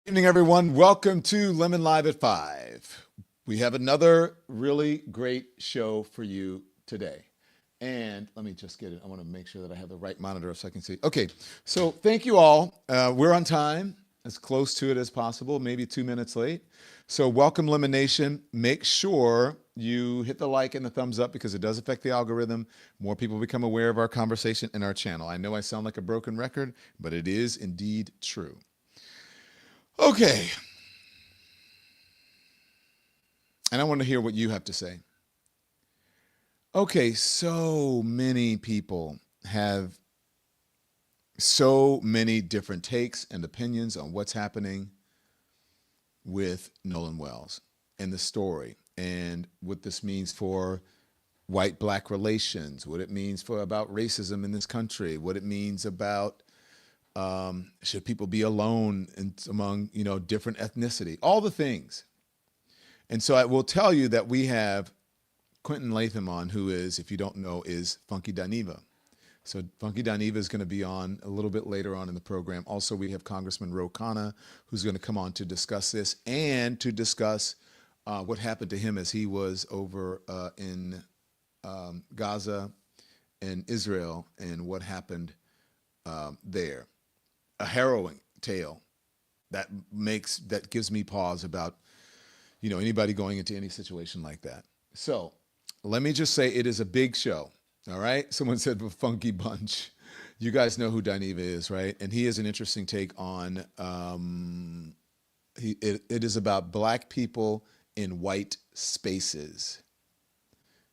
Evening, everyone. Welcome to Lemon Live at 5. We have another really great show for you today. And let me just get it. I want to make sure that I have the right monitor so I can see. Okay, so thank you all. We're on time, as close to it as possible, maybe 2 minutes late. So welcome, Lemon Nation. Make sure you hit the like and the thumbs up because it does affect the algorithm. More people become aware of our conversation and our channel. I know I sound like a broken record, but it is indeed true. Okay. And I want to hear what you have to say. Okay, so many people have so many different takes and opinions on what's happening with Nolan Wells and the story and what this means for white-black relations, what it means about racism in this country, what it means about should people be alone among, different ethnicity, all the things. And so I will tell you that we have Quentin Latham on, who is, if you don't know, is Funky Dineva. So Funky Dineva is going to be on a little bit later on in the program. Also, we have Congressman Ro Khanna, who's going to come on to discuss this and to discuss what happened to him as he was over in Gaza and Israel and what happened there. A harrowing tale that gives me pause about, anybody going into any situation like that. So let me just say it is a big show. All right. Someone said a funky bunch. You guys know who Dineva is, right? And he has an interesting take on, it is about black people in white spaces.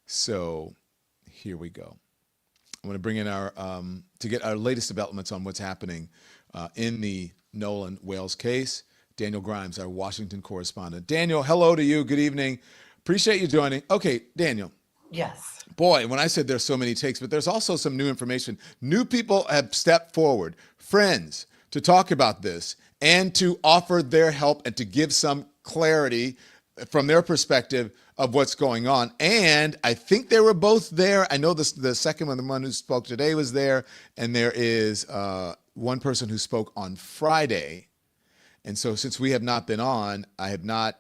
So here we go. I'm going to bring in to get our latest developments on what's happening in the Nolan Wells case. Daniel Grimes, our Washington correspondent. Daniel, hello to you. Good evening. Appreciate you joining. Okay, Daniel. Yes. Boy, when I said there's so many takes, but there's also some new information. New people have stepped forward, friends, to talk about this and to offer their help and to give some clarity from their perspective of what's going on. And I think they were both there. I know the second one, the one who spoke today, was there. And there is one person who spoke on Friday. And so since we have not been on, I have not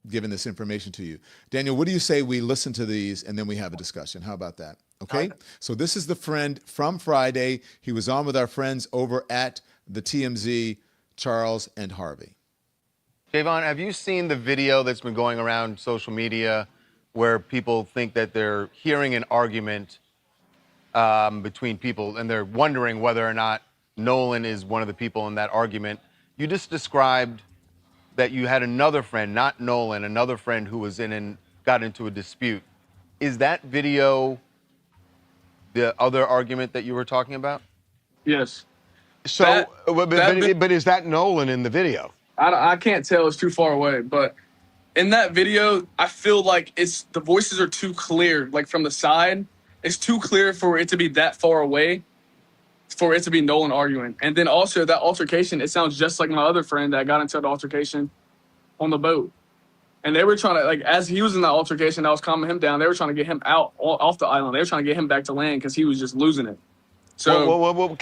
given this information to you. Daniel, what do you say we listen to these and then we have a discussion? How about that? Okay. So this is the friend from Friday. He was on with our friends over at the TMZ, Charles and Harvey. Javon, have you seen the video that's been going around social media where people think that they're hearing an argument between people and they're wondering whether or not Nolan is one of the people in that argument? You just described that you had another friend, not Nolan, another friend who was in and got into a dispute. Is that video the other argument that you were talking about? Yes. So, but is that Nolan in the video? I can't tell. It's too far away. But in that video, I feel like the voices are too clear. Like from the side, it's too clear for it to be that far away, for it to be Nolan arguing. And then also that altercation, it sounds just like my other friend that got into the altercation on the boat. And they were trying to, as he was in that altercation, I was calming him down. They were trying to get him out off the island. They were trying to get him back to land because he was just losing it. So,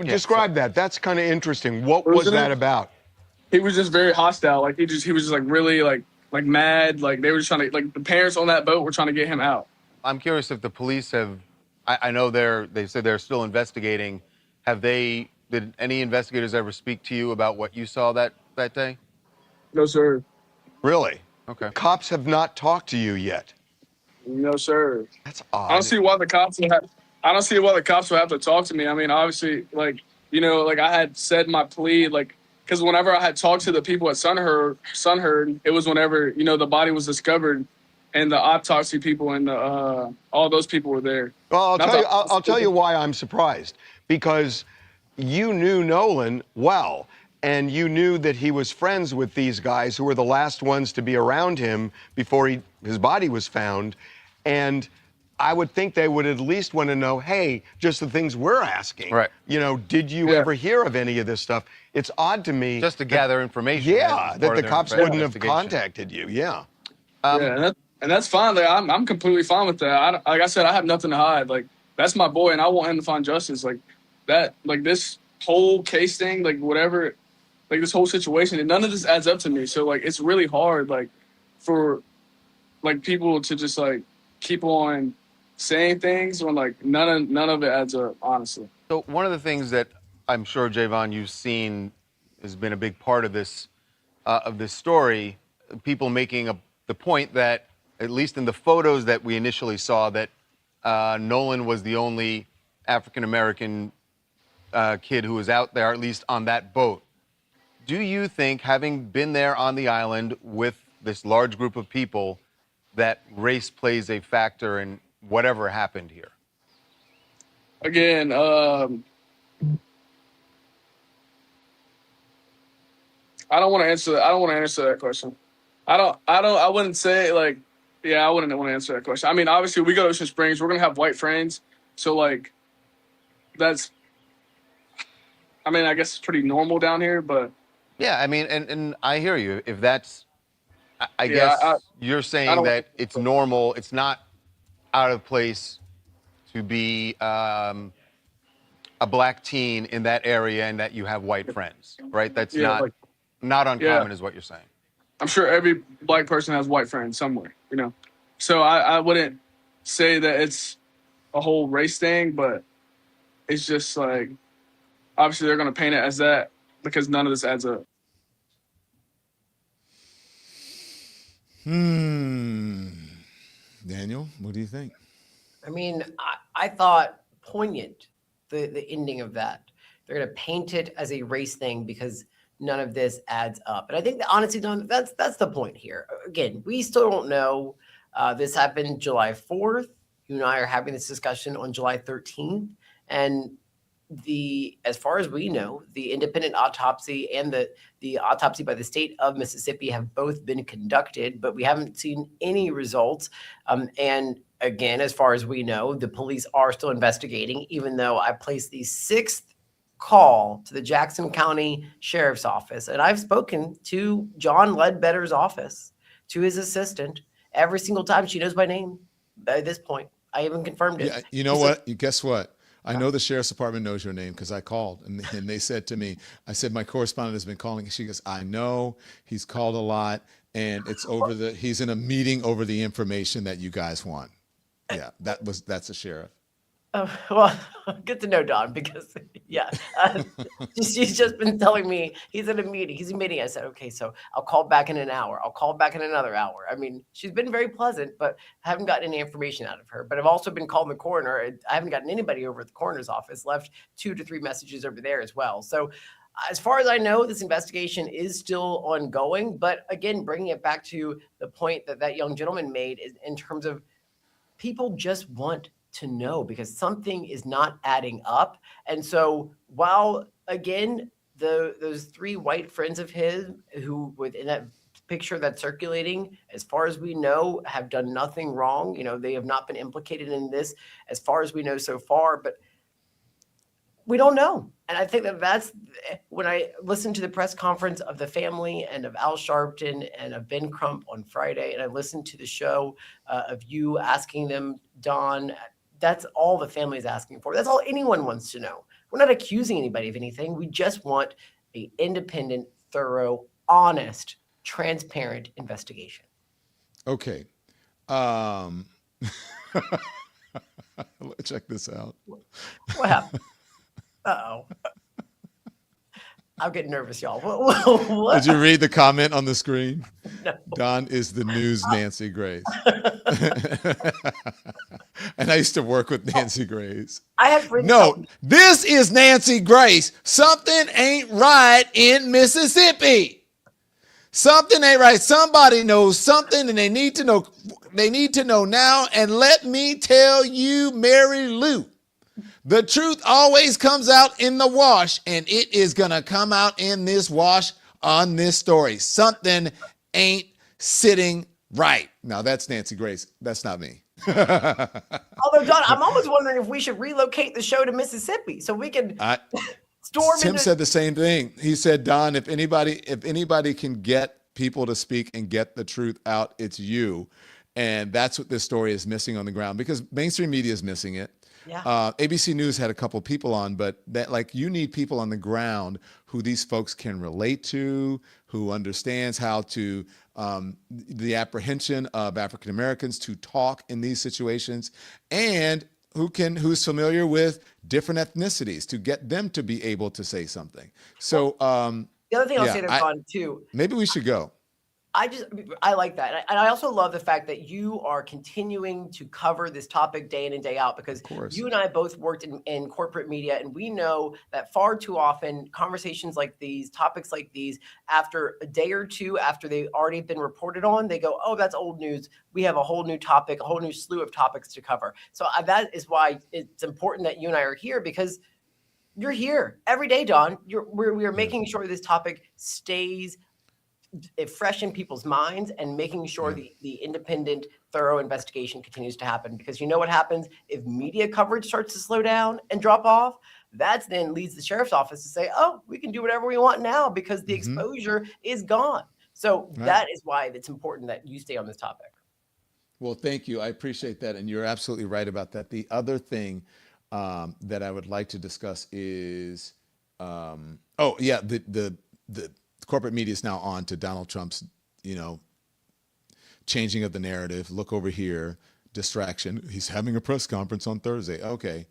describe that. That's kind of interesting. What was that about? He was just very hostile. He was just really mad. They were just trying to, the parents on that boat were trying to get him out. I'm curious if the police have, I know they said they're still investigating. Did any investigators ever speak to you about what you saw that day? No, sir. Really? Okay. Cops have not talked to you yet. No, sir. That's odd. I don't see why the cops would have to talk to me. I mean, obviously, I had said my plea, because whenever I had talked to the people at Sunheard, it was whenever, the body was discovered and the autopsy people and all those people were there. Well, I'll tell you why I'm surprised. Because you knew Nolan well, and you knew that he was friends with these guys who were the last ones to be around him before his body was found. And I would think they would at least want to know, hey, just the things we're asking. Right. Did you ever hear of any of this stuff? It's odd to me. Just to gather information. Yeah, that the cops wouldn't have contacted you. Yeah. And that's fine. I'm completely fine with that. Like I said, I have nothing to hide. That's my boy, and I want him to find justice. This whole case thing, whatever. like this whole situation, and none of this adds up to me. So like it's really hard like for like people to just like keep on saying things when like none of it adds up, honestly. So one of the things that I'm sure, Javon, you've seen has been a big part of this story, people making the point that, at least in the photos that we initially saw, that Nolan was the only African-American kid who was out there, at least on that boat. Do you think, having been there on the island with this large group of people, that race plays a factor in whatever happened here? Again, I don't want to answer that. I don't want to answer that question. I wouldn't say like, yeah, I wouldn't want to answer that question. I mean, obviously we go to Ocean Springs, we're going to have white friends. So like, that's, I mean, I guess it's pretty normal down here, but. Yeah, I mean, and I hear you. If that's, I Yeah, guess you're saying that it's normal, it's not out of place to be a black teen in that area and that you have white friends, right? That's Yeah, like, not uncommon, yeah. is what you're saying. I'm sure every black person has white friends somewhere, you know? So I wouldn't say that it's a whole race thing, but it's just like, obviously they're going to paint it as that because none of this adds up. Daniel, what do you think? I mean, I thought poignant, the ending of that. They're going to paint it as a race thing because none of this adds up. And I think that honestly, Don, that's the point here. Again, we still don't know. This happened July 4th. You and I are having this discussion on July 13th. And as far as we know, the independent autopsy and the autopsy by the state of Mississippi have both been conducted, but we haven't seen any results. And again, as far as we know, the police are still investigating, even though I placed the 6th call to the Jackson County Sheriff's Office. And I've spoken to John Ledbetter's office, to his assistant, every single time. She knows my name at this point. I even confirmed it. Yeah, you know what? Guess what? I know the sheriff's department knows your name because I called and they said to me, I said, my correspondent has been calling. She goes, I know he's called a lot and it's he's in a meeting over the information that you guys want. Yeah, that's a sheriff. Oh, well, good to know, Don, because yeah, she's just been telling me he's in a meeting. He's in a meeting. I said, okay, so I'll call back in an hour. I'll call back in another hour. I mean, she's been very pleasant, but I haven't gotten any information out of her. But I've also been calling the coroner. I haven't gotten anybody over at the coroner's office. Left 2 to 3 messages over there as well. So as far as I know, this investigation is still ongoing. But again, bringing it back to the point that young gentleman made is in terms of people just want to know because something is not adding up. And so while, again, those 3 white friends of his who within that picture that's circulating, as far as we know, have done nothing wrong. You know, they have not been implicated in this as far as we know so far, but we don't know. And I think that's when I listened to the press conference of the family and of Al Sharpton and of Ben Crump on Friday, and I listened to the show of you asking them, Don, that's all the family is asking for. That's all anyone wants to know. We're not accusing anybody of anything. We just want an independent, thorough, honest, transparent investigation. Okay. Check this out. What happened? Uh-oh. I'm getting nervous, y'all. What? Did you read the comment on the screen? No. Don is the news Nancy Grace. And I used to work with Nancy Grace. I had friends. No, this is Nancy Grace. Something ain't right in Mississippi. Something ain't right. Somebody knows something and they need to know. They need to know now. And let me tell you, Mary Lou, the truth always comes out in the wash, and it is going to come out in this wash on this story. Something ain't sitting right. Now, that's Nancy Grace. That's not me. Although, John, I'm almost wondering if we should relocate the show to Mississippi so we can storm Tim into... said the same thing. He said, Don, if anybody can get people to speak and get the truth out, it's you. And that's what this story is missing on the ground because mainstream media is missing it. Yeah. ABC News had a couple people on, but that, like, you need people on the ground who these folks can relate to, who understands how to the apprehension of African Americans to talk in these situations, and who's familiar with different ethnicities to get them to be able to say something. So The other thing I'll yeah, say there, Don, too, maybe we should go. I like that. And I also love the fact that you are continuing to cover this topic day in and day out, because course. you and I both worked in corporate media, and we know that far too often conversations like these, topics like these, after a day or two after they've already been reported on, they go, oh, that's old news. We have a whole new topic, a whole new slew of topics to cover. So that is why it's important that you and I are here, because you're here every day, Don. We are making sure this topic stays fresh in people's minds, and making sure the independent, thorough investigation continues to happen. Because you know what happens if media coverage starts to slow down and drop off? That then leads the sheriff's office to say, oh, we can do whatever we want now because the exposure is gone. So that is why it's important that you stay on this topic. Well, thank you. I appreciate that. And you're absolutely right about that. The other thing that I would like to discuss is, the corporate media is now on to Donald Trump's, changing of the narrative. Look over here, distraction. He's having a press conference on Thursday. Okay.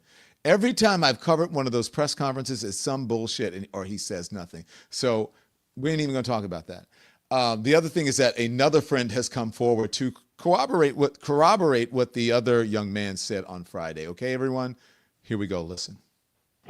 Every time I've covered one of those press conferences, it's some bullshit or he says nothing. So we ain't even going to talk about that. The other thing is that another friend has come forward to corroborate what the other young man said on Friday. Okay, everyone? Here we go. Listen.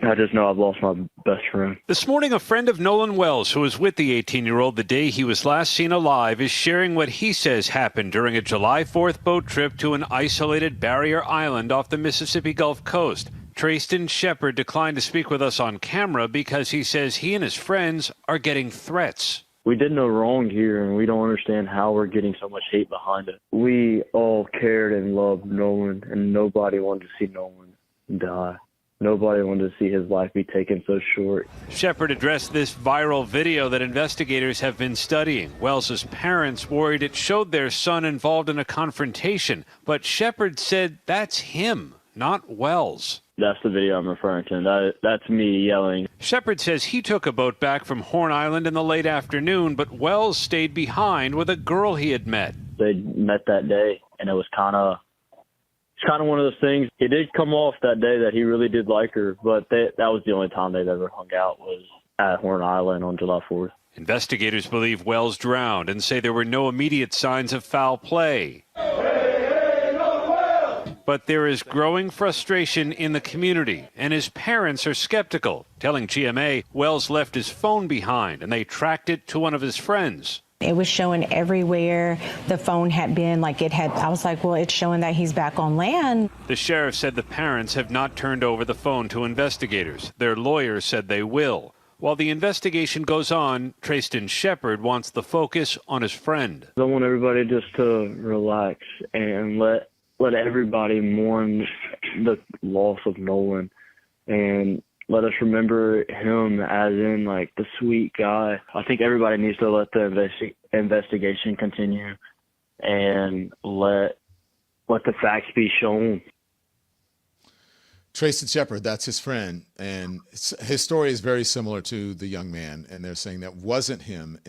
I just know I've lost my best friend. This morning, a friend of Nolan Wells, who was with the 18-year-old the day he was last seen alive, is sharing what he says happened during a July 4th boat trip to an isolated barrier island off the Mississippi Gulf Coast. Trayston Shepard declined to speak with us on camera because he says he and his friends are getting threats. We did no wrong here, and we don't understand how we're getting so much hate behind it. We all cared and loved Nolan, and nobody wanted to see Nolan die. Nobody wanted to see his life be taken so short. Shepard addressed this viral video that investigators have been studying. Wells's parents worried it showed their son involved in a confrontation, but Shepard said that's him, not Wells. That's the video I'm referring to. That's me yelling. Shepard says he took a boat back from Horn Island in the late afternoon, but Wells stayed behind with a girl he had met. They met that day, and it was kind of one of those things. It did come off that day that he really did like her, but that was the only time they'd ever hung out, was at Horn Island on July 4th. Investigators believe Wells drowned and say there were no immediate signs of foul play. But there is growing frustration in the community, and his parents are skeptical, telling GMA Wells left his phone behind and they tracked it to one of his friends. It was showing everywhere the phone had been, I was like, well, it's showing that he's back on land. The sheriff said the parents have not turned over the phone to investigators. Their lawyers said they will. While the investigation goes on, Trayston Shepard wants the focus on his friend. I want everybody just to relax and let everybody mourn the loss of Nolan, and let us remember him as in the sweet guy. I think everybody needs to let the investigation continue and let the facts be shown. Trayston Shepard, that's his friend, and his story is very similar to the young man. And they're saying that wasn't him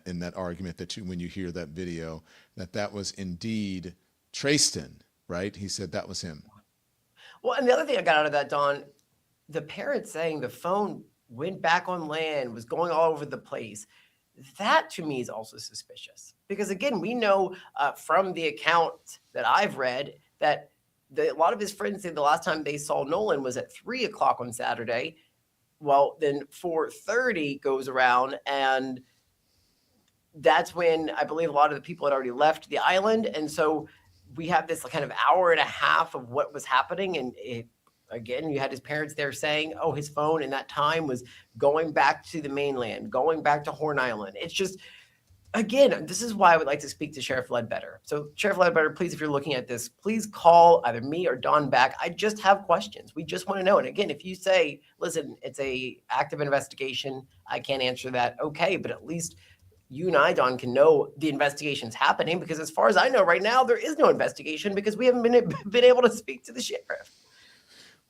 in that argument that when you hear that video, that was indeed Trayston, right? He said that was him. Well, and the other thing I got out of that, Don, the parents saying the phone went back on land, was going all over the place. That to me is also suspicious, because again, we know from the account that I've read that a lot of his friends say the last time they saw Nolan was at 3:00 on Saturday. Well, then 4:30 goes around, and that's when I believe a lot of the people had already left the island. And so we have this kind of hour and a half of what was happening. And again, you had his parents there saying, oh, his phone in that time was going back to the mainland, going back to Horn Island. It's just, again, this is why I would like to speak to Sheriff Ledbetter. So Sheriff Ledbetter, please, if you're looking at this, please call either me or Don back. I just have questions. We just want to know. And again, if you say, listen, it's a active investigation, I can't answer that. Okay, but at least you and I, Don, can know the investigation's happening, because as far as I know right now, there is no investigation because we haven't been able to speak to the sheriff.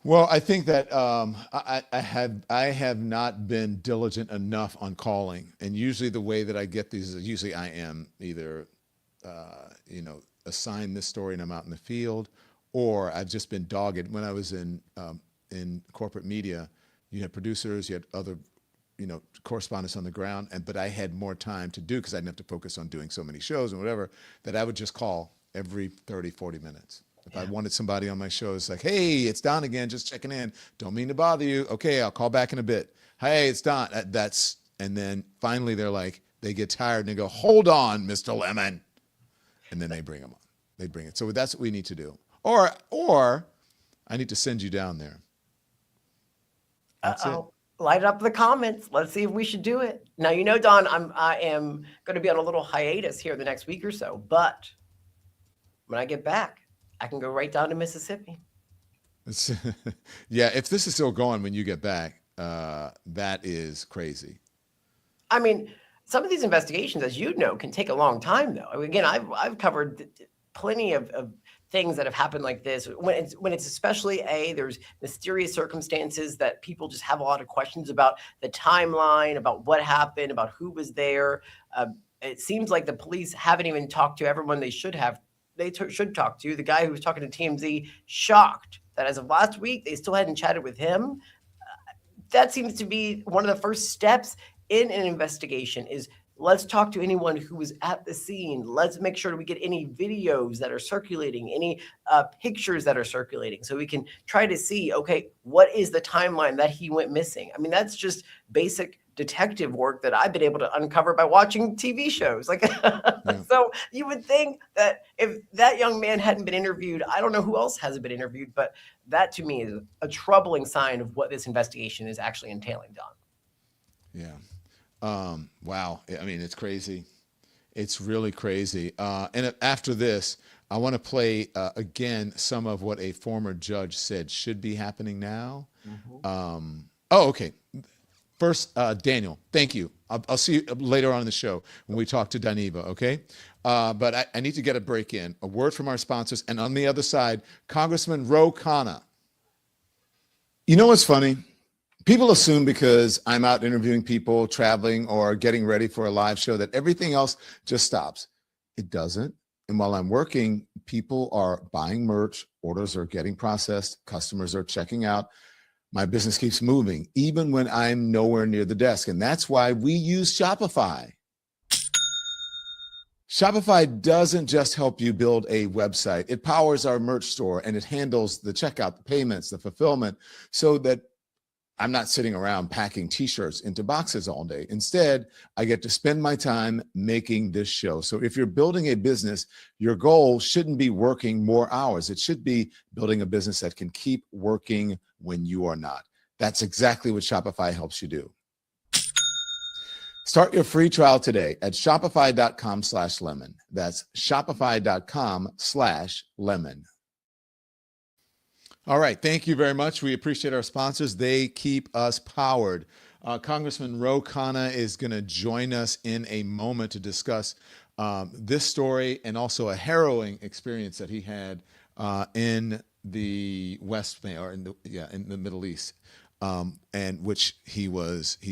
Well, I think that I have not been diligent enough on calling, and usually the way that I get these is usually I am either assigned this story and I'm out in the field, or I've just been dogged. When I was in corporate media, you had producers, you had other correspondents on the ground, but I had more time to do because I didn't have to focus on doing so many shows and whatever, that I would just call every 30, 40 minutes. If I wanted somebody on my show, it's like, hey, it's Don again, just checking in. Don't mean to bother you. Okay, I'll call back in a bit. Hey, it's Don. And then finally they're like, they get tired and they go, hold on, Mr. Lemon. And then they bring them on. They bring it. So that's what we need to do. Or I need to send you down there. That's it. Light up the comments. Let's see if we should do it. Now, Don, I am going to be on a little hiatus here the next week or so, but when I get back, I can go right down to Mississippi. Yeah, if this is still going when you get back, that is crazy. I mean, some of these investigations, as you know, can take a long time, though. I mean, again, I've covered plenty of things that have happened like this. When it's especially there's mysterious circumstances that people just have a lot of questions about the timeline, about what happened, about who was there. It seems like the police haven't even talked to everyone they should have. Should talk to. The guy who was talking to TMZ, shocked that as of last week, they still hadn't chatted with him. That seems to be one of the first steps in an investigation is let's talk to anyone who was at the scene. Let's make sure that we get any videos that are circulating, any pictures that are circulating, so we can try to see, okay, what is the timeline that he went missing? I mean, that's just basic detective work that I've been able to uncover by watching TV shows. So you would think that if that young man hadn't been interviewed, I don't know who else hasn't been interviewed, but that to me is a troubling sign of what this investigation is actually entailing, Don. Yeah. Wow. I mean, it's crazy. It's really crazy. And after this, I want to play again some of what a former judge said should be happening now. Mm-hmm. Okay. First, Daniel, thank you. I'll see you later on in the show when we talk to Daniva, okay? But I need to get a break in. A word from our sponsors. And on the other side, Congressman Ro Khanna. You know what's funny? People assume because I'm out interviewing people, traveling, or getting ready for a live show that everything else just stops. It doesn't. And while I'm working, people are buying merch, orders are getting processed, customers are checking out. My business keeps moving, even when I'm nowhere near the desk. And that's why we use Shopify. Shopify doesn't just help you build a website. It powers our merch store and it handles the checkout, the payments, the fulfillment, so that I'm not sitting around packing t-shirts into boxes all day. Instead, I get to spend my time making this show. So if you're building a business, your goal shouldn't be working more hours. It should be building a business that can keep working when you are not. That's exactly what Shopify helps you do. Start your free trial today at shopify.com/lemon. That's shopify.com/lemon. All right. Thank you very much. We appreciate our sponsors. They keep us powered. Congressman Ro Khanna is going to join us in a moment to discuss this story and also a harrowing experience that he had in the West Bank, or in the Middle East, and which he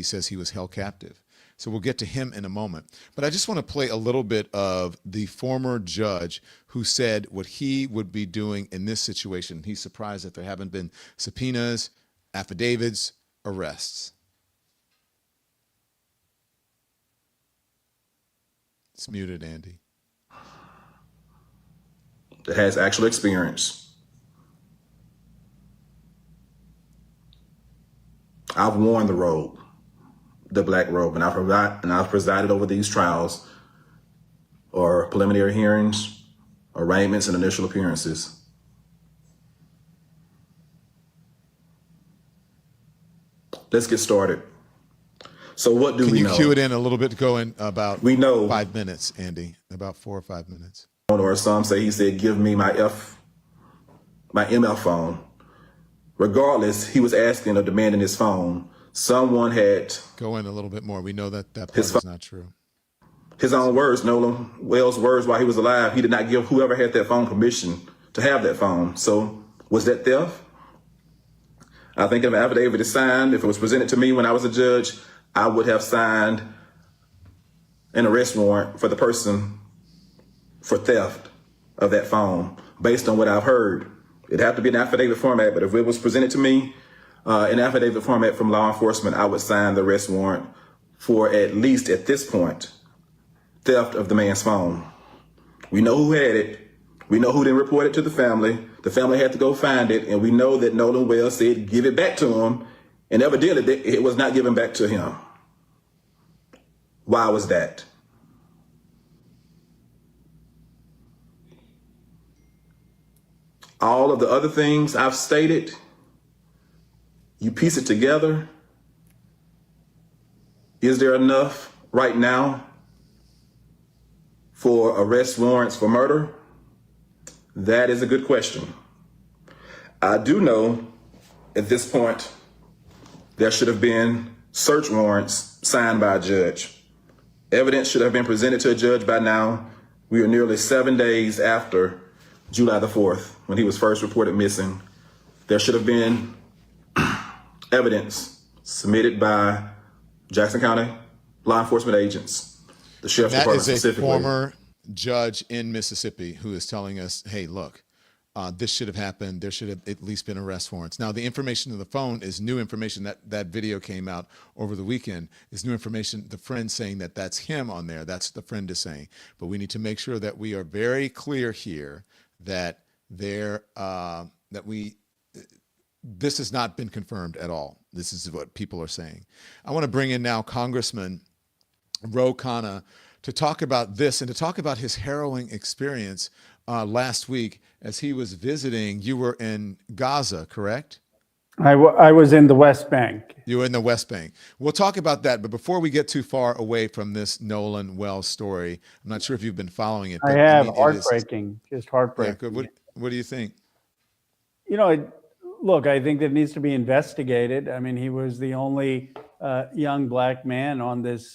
says he was held captive. So we'll get to him in a moment. But I just want to play a little bit of the former judge who said what he would be doing in this situation. He's surprised that there haven't been subpoenas, affidavits, arrests. It's muted, Andy. That has actual experience. I've worn the robe, the black robe, and I've presided over these trials or preliminary hearings, arraignments, and initial appearances. Let's get started. So what do we know? Can you cue it in a little bit to go in about we know 5 minutes, Andy, about 4 or 5 minutes. Or some say he said, give me my ML phone. Regardless, he was asking or demanding his phone. Someone had... Go in a little bit more. We know that part is not true. His own words, Nolan Wells' words while he was alive, he did not give whoever had that phone permission to have that phone. So was that theft? I think if an affidavit is signed, if it was presented to me when I was a judge, I would have signed an arrest warrant for the person for theft of that phone based on what I've heard. It'd have to be an affidavit format, but if it was presented to me in affidavit format from law enforcement, I would sign the arrest warrant for, at least at this point, theft of the man's phone. We know who had it. We know who didn't report it to the family. The family had to go find it, and we know that Nolan Wells said give it back to him, and evidently it was not given back to him. Why was that? All of the other things I've stated, you piece it together. Is there enough right now for arrest warrants for murder? That is a good question. I do know at this point there should have been search warrants signed by a judge. Evidence should have been presented to a judge by now. We are nearly 7 days after July the 4th, when he was first reported missing. There should have been evidence submitted by Jackson County law enforcement agents, the sheriff's department specifically. That is a former judge in Mississippi who is telling us, hey, look, this should have happened. There should have at least been arrest warrants. Now, the information on the phone is new information. That video came out over the weekend. Is new information. The friend saying that that's him on there. That's the friend is saying. But we need to make sure that we are very clear here that this has not been confirmed at all. This is what people are saying. I want to bring in now Congressman Ro Khanna to talk about this and to talk about his harrowing experience last week as he was visiting. You were in Gaza, correct? I was in the West Bank. You were in the West Bank. We'll talk about that, but before we get too far away from this Nolan Wells story, I'm not sure if you've been following it. But I have. Heartbreaking, just heartbreaking. Yeah, what do you think? Look, I think that needs to be investigated. I mean, he was the only young black man on this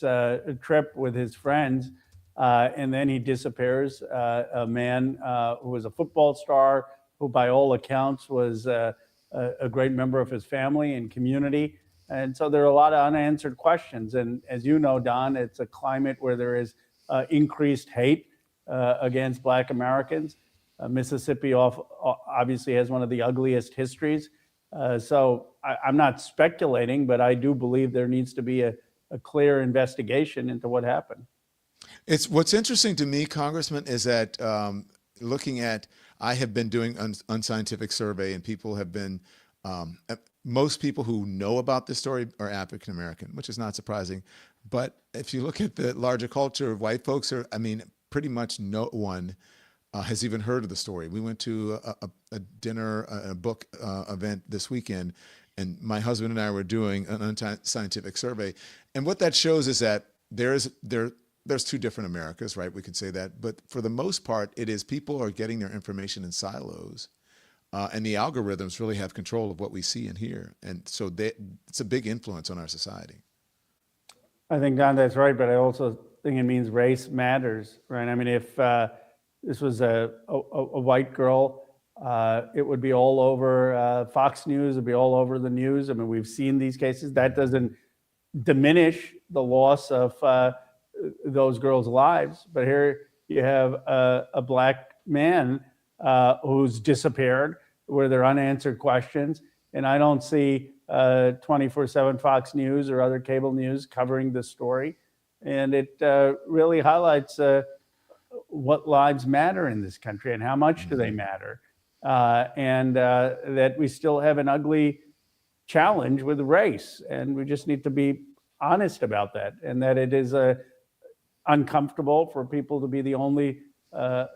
trip with his friends, and then he disappears. A man who was a football star, who by all accounts was a great member of his family and community. And so there are a lot of unanswered questions. And as you know, Don, it's a climate where there is increased hate against Black Americans. Mississippi obviously has one of the ugliest histories. So I'm not speculating, but I do believe there needs to be a clear investigation into what happened. It's what's interesting to me, Congressman, is that looking at, I have been doing unscientific survey, and people have been, most people who know about this story are African American, which is not surprising. But if you look at the larger culture of white folks, pretty much no one has even heard of the story. We went to a dinner, a book event this weekend, and my husband and I were doing an unscientific survey. And what that shows is that there's two different Americas, right? We could say that. But for the most part, it is people are getting their information in silos. And the algorithms really have control of what we see and hear. And so it's a big influence on our society. I think, Don, that's right. But I also think it means race matters, right? I mean, if this was a white girl, it would be all over Fox News, it'd be all over the news. I mean, we've seen these cases. That doesn't diminish the loss of those girls' lives. But here you have a black man who's disappeared, where there are unanswered questions. And I don't see 24/7 Fox News or other cable news covering this story. And it really highlights what lives matter in this country and how much do they matter. And that we still have an ugly challenge with race. And we just need to be honest about that. And that it is uncomfortable for people to be the only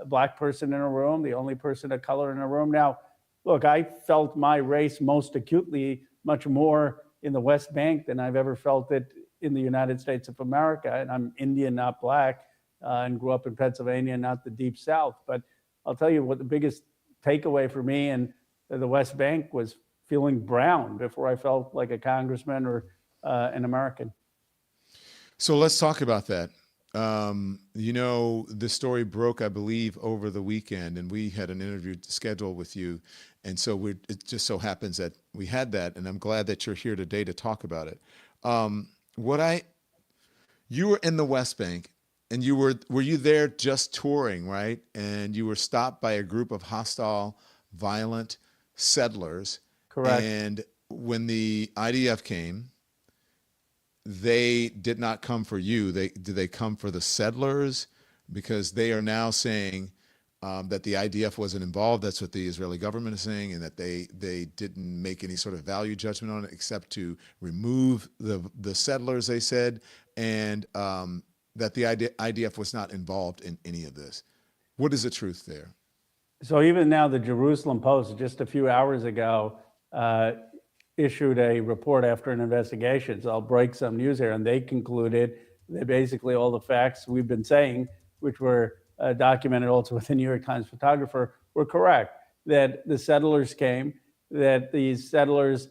black person in a room, the only person of color in a room. Now, look, I felt my race most acutely, much more in the West Bank than I've ever felt it in the United States of America. And I'm Indian, not black, and grew up in Pennsylvania, not the Deep South. But I'll tell you what the biggest takeaway for me in the West Bank was feeling brown before I felt like a congressman or an American. So let's talk about that. This story broke, I believe, over the weekend, and we had an interview scheduled with you. And so it just so happens that we had that, and I'm glad that you're here today to talk about it. You were in the West Bank, and were you there just touring, right? And you were stopped by a group of hostile, violent settlers. Correct. And when the IDF came, they did not come for you. Did they come for the settlers? Because they are now saying that the IDF wasn't involved. That's what the Israeli government is saying, and that they didn't make any sort of value judgment on it except to remove the settlers, they said, and that the IDF was not involved in any of this. What is the truth there? So even now, the Jerusalem Post, just a few hours ago, issued a report after an investigation. So I'll break some news here, and they concluded that basically all the facts we've been saying, which were documented also with the New York Times photographer, were correct. That the settlers came, that these settlers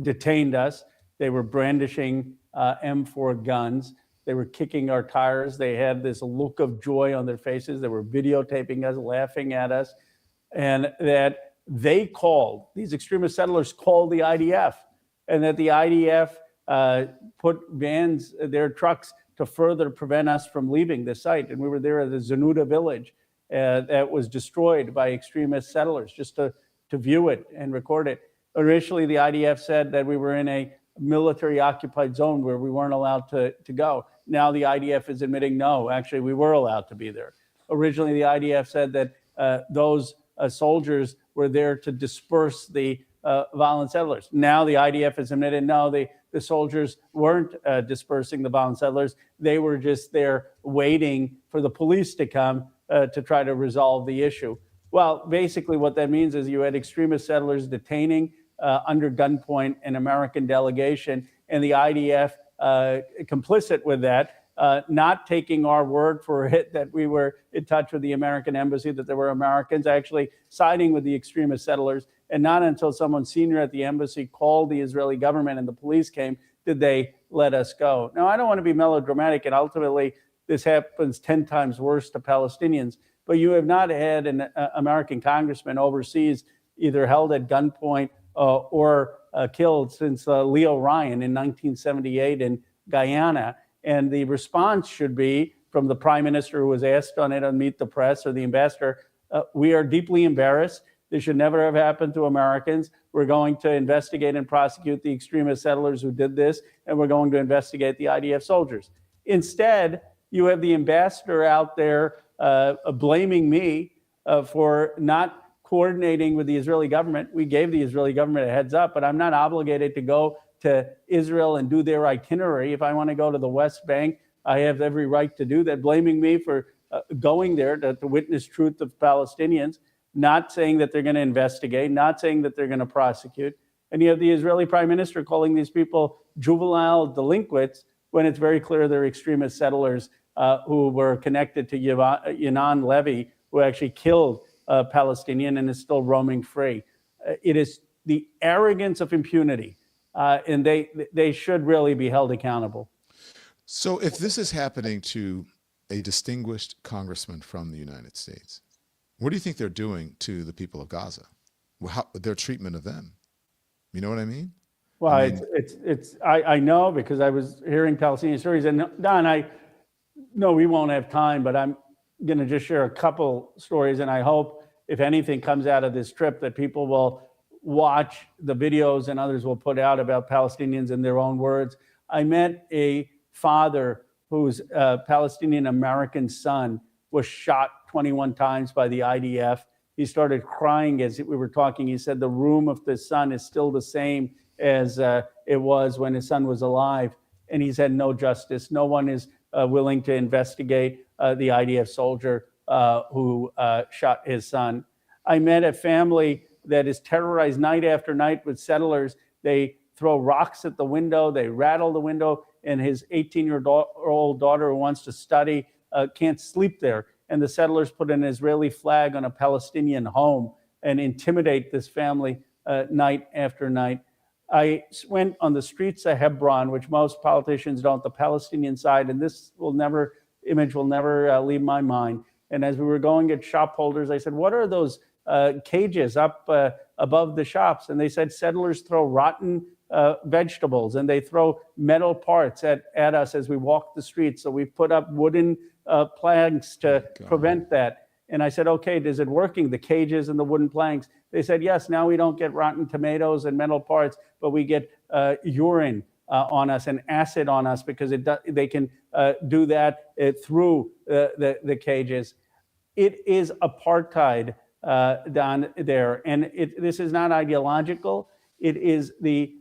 detained us. They were brandishing M4 guns. They were kicking our tires. They had this look of joy on their faces. They were videotaping us, laughing at us. And that these extremist settlers called the IDF, and that the IDF put their trucks to further prevent us from leaving the site. And we were there at the Zanuda village that was destroyed by extremist settlers just to view it and record it. Initially, the IDF said that we were in a military occupied zone where we weren't allowed to go. Now the IDF is admitting, no, actually we were allowed to be there. Originally, the IDF said that those soldiers were there to disperse the violent settlers. Now the IDF has admitted, no, the soldiers weren't dispersing the violent settlers. They were just there waiting for the police to come to try to resolve the issue. Well, basically what that means is you had extremist settlers detaining under gunpoint an American delegation, and the IDF complicit with that, not taking our word for it that we were in touch with the American embassy, that there were Americans, actually siding with the extremist settlers. And not until someone senior at the embassy called the Israeli government and the police came did they let us go. Now, I don't want to be melodramatic, and ultimately this happens 10 times worse to Palestinians, but you have not had an American congressman overseas either held at gunpoint or killed since Leo Ryan in 1978 in Guyana. And the response should be from the prime minister who was asked on it on Meet the Press, or the ambassador, we are deeply embarrassed. This should never have happened to Americans. We're going to investigate and prosecute the extremist settlers who did this, and we're going to investigate the IDF soldiers. Instead, you have the ambassador out there blaming me for not coordinating with the Israeli government. We gave the Israeli government a heads up, but I'm not obligated to go to Israel and do their itinerary. If I want to go to the West Bank, I have every right to do that. Blaming me for going there to witness truth of Palestinians, not saying that they're going to investigate, not saying that they're going to prosecute. And you have the Israeli prime minister calling these people juvenile delinquents when it's very clear they're extremist settlers who were connected to Yanan Levy, who actually killed a Palestinian and is still roaming free. It is the arrogance of impunity, and they should really be held accountable. So if this is happening to a distinguished congressman from the United States, what do you think they're doing to the people of Gaza? Their treatment of them? You know what I mean? Well, I mean, I know, because I was hearing Palestinian stories. And Don, I know we won't have time, but I'm going to just share a couple stories. And I hope, if anything comes out of this trip, that people will watch the videos and others will put out about Palestinians in their own words. I met a father whose Palestinian American son was shot 21 times by the IDF. He started crying as we were talking. He said the room of the son is still the same as it was when his son was alive. And he's had no justice. No one is willing to investigate the IDF soldier who shot his son. I met a family that is terrorized night after night with settlers. They throw rocks at the window. They rattle the window. And his 18-year-old daughter, who wants to study, can't sleep there. And the settlers put an Israeli flag on a Palestinian home and intimidate this family night after night. I went on the streets of Hebron, which most politicians don't, the Palestinian side, and this image will never leave my mind. And as we were going at shop holders, I said, what are those cages up above the shops? And they said settlers throw rotten vegetables and they throw metal parts at us as we walk the streets. So we put up wooden planks to prevent that. And I said, okay, is it working, the cages and the wooden planks? They said, yes, now we don't get rotten tomatoes and metal parts, but we get urine on us and acid on us because they can do that through the cages. It is apartheid down there. And this is not ideological. It is the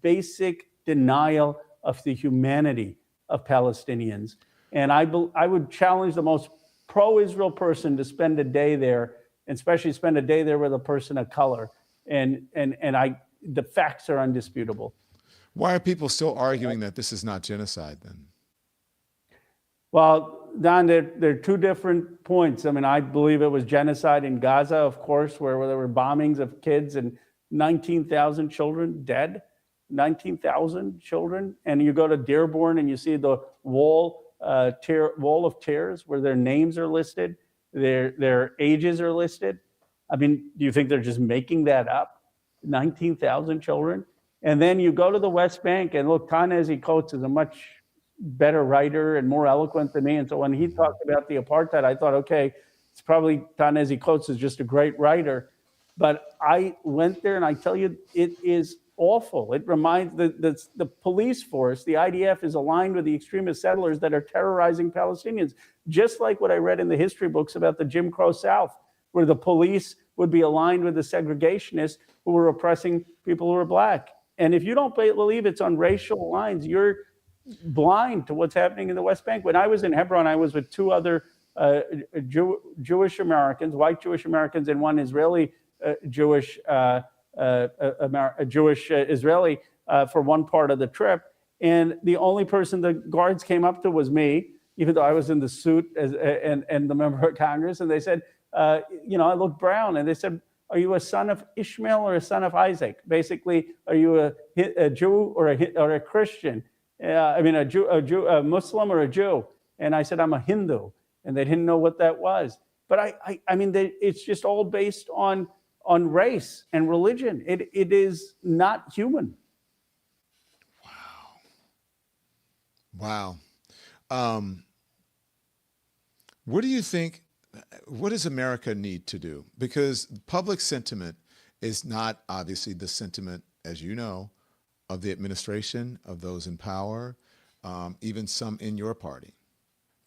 basic denial of the humanity of Palestinians. And I would challenge the most pro-Israel person to spend a day there, and especially spend a day there with a person of color. And the facts are undisputable. Why are people still arguing that this is not genocide then? Well, Don, there are two different points. I mean, I believe it was genocide in Gaza, of course, where there were bombings of kids and 19,000 children dead, 19,000 children. And you go to Dearborn and you see the wall of tears where their names are listed, their ages are listed. I mean, do you think they're just making that up? 19,000 children. And then you go to the West Bank and look, Ta-Nehisi Coates is a much better writer and more eloquent than me. And so when he talked about the apartheid, I thought, okay, it's probably Ta-Nehisi Coates is just a great writer. But I went there and I tell you, it is awful. It reminds the police force, the IDF is aligned with the extremist settlers that are terrorizing Palestinians, just like what I read in the history books about the Jim Crow South, where the police would be aligned with the segregationists who were oppressing people who were black. And if you don't believe it's on racial lines, you're blind to what's happening in the West Bank. When I was in Hebron, I was with two other Jewish Americans, white Jewish Americans, and one Israeli Jewish Israeli for one part of the trip. And the only person the guards came up to was me, even though I was in the suit and the member of Congress. And they said, I look brown. And they said, are you a son of Ishmael or a son of Isaac? Basically, are you a Jew or a Christian? A Muslim or a Jew? And I said, I'm a Hindu. And they didn't know what that was. But it's just all based on race and religion. It is not human. Wow. What do you think, what does America need to do? Because public sentiment is not obviously the sentiment, as you know, of the administration, of those in power, even some in your party.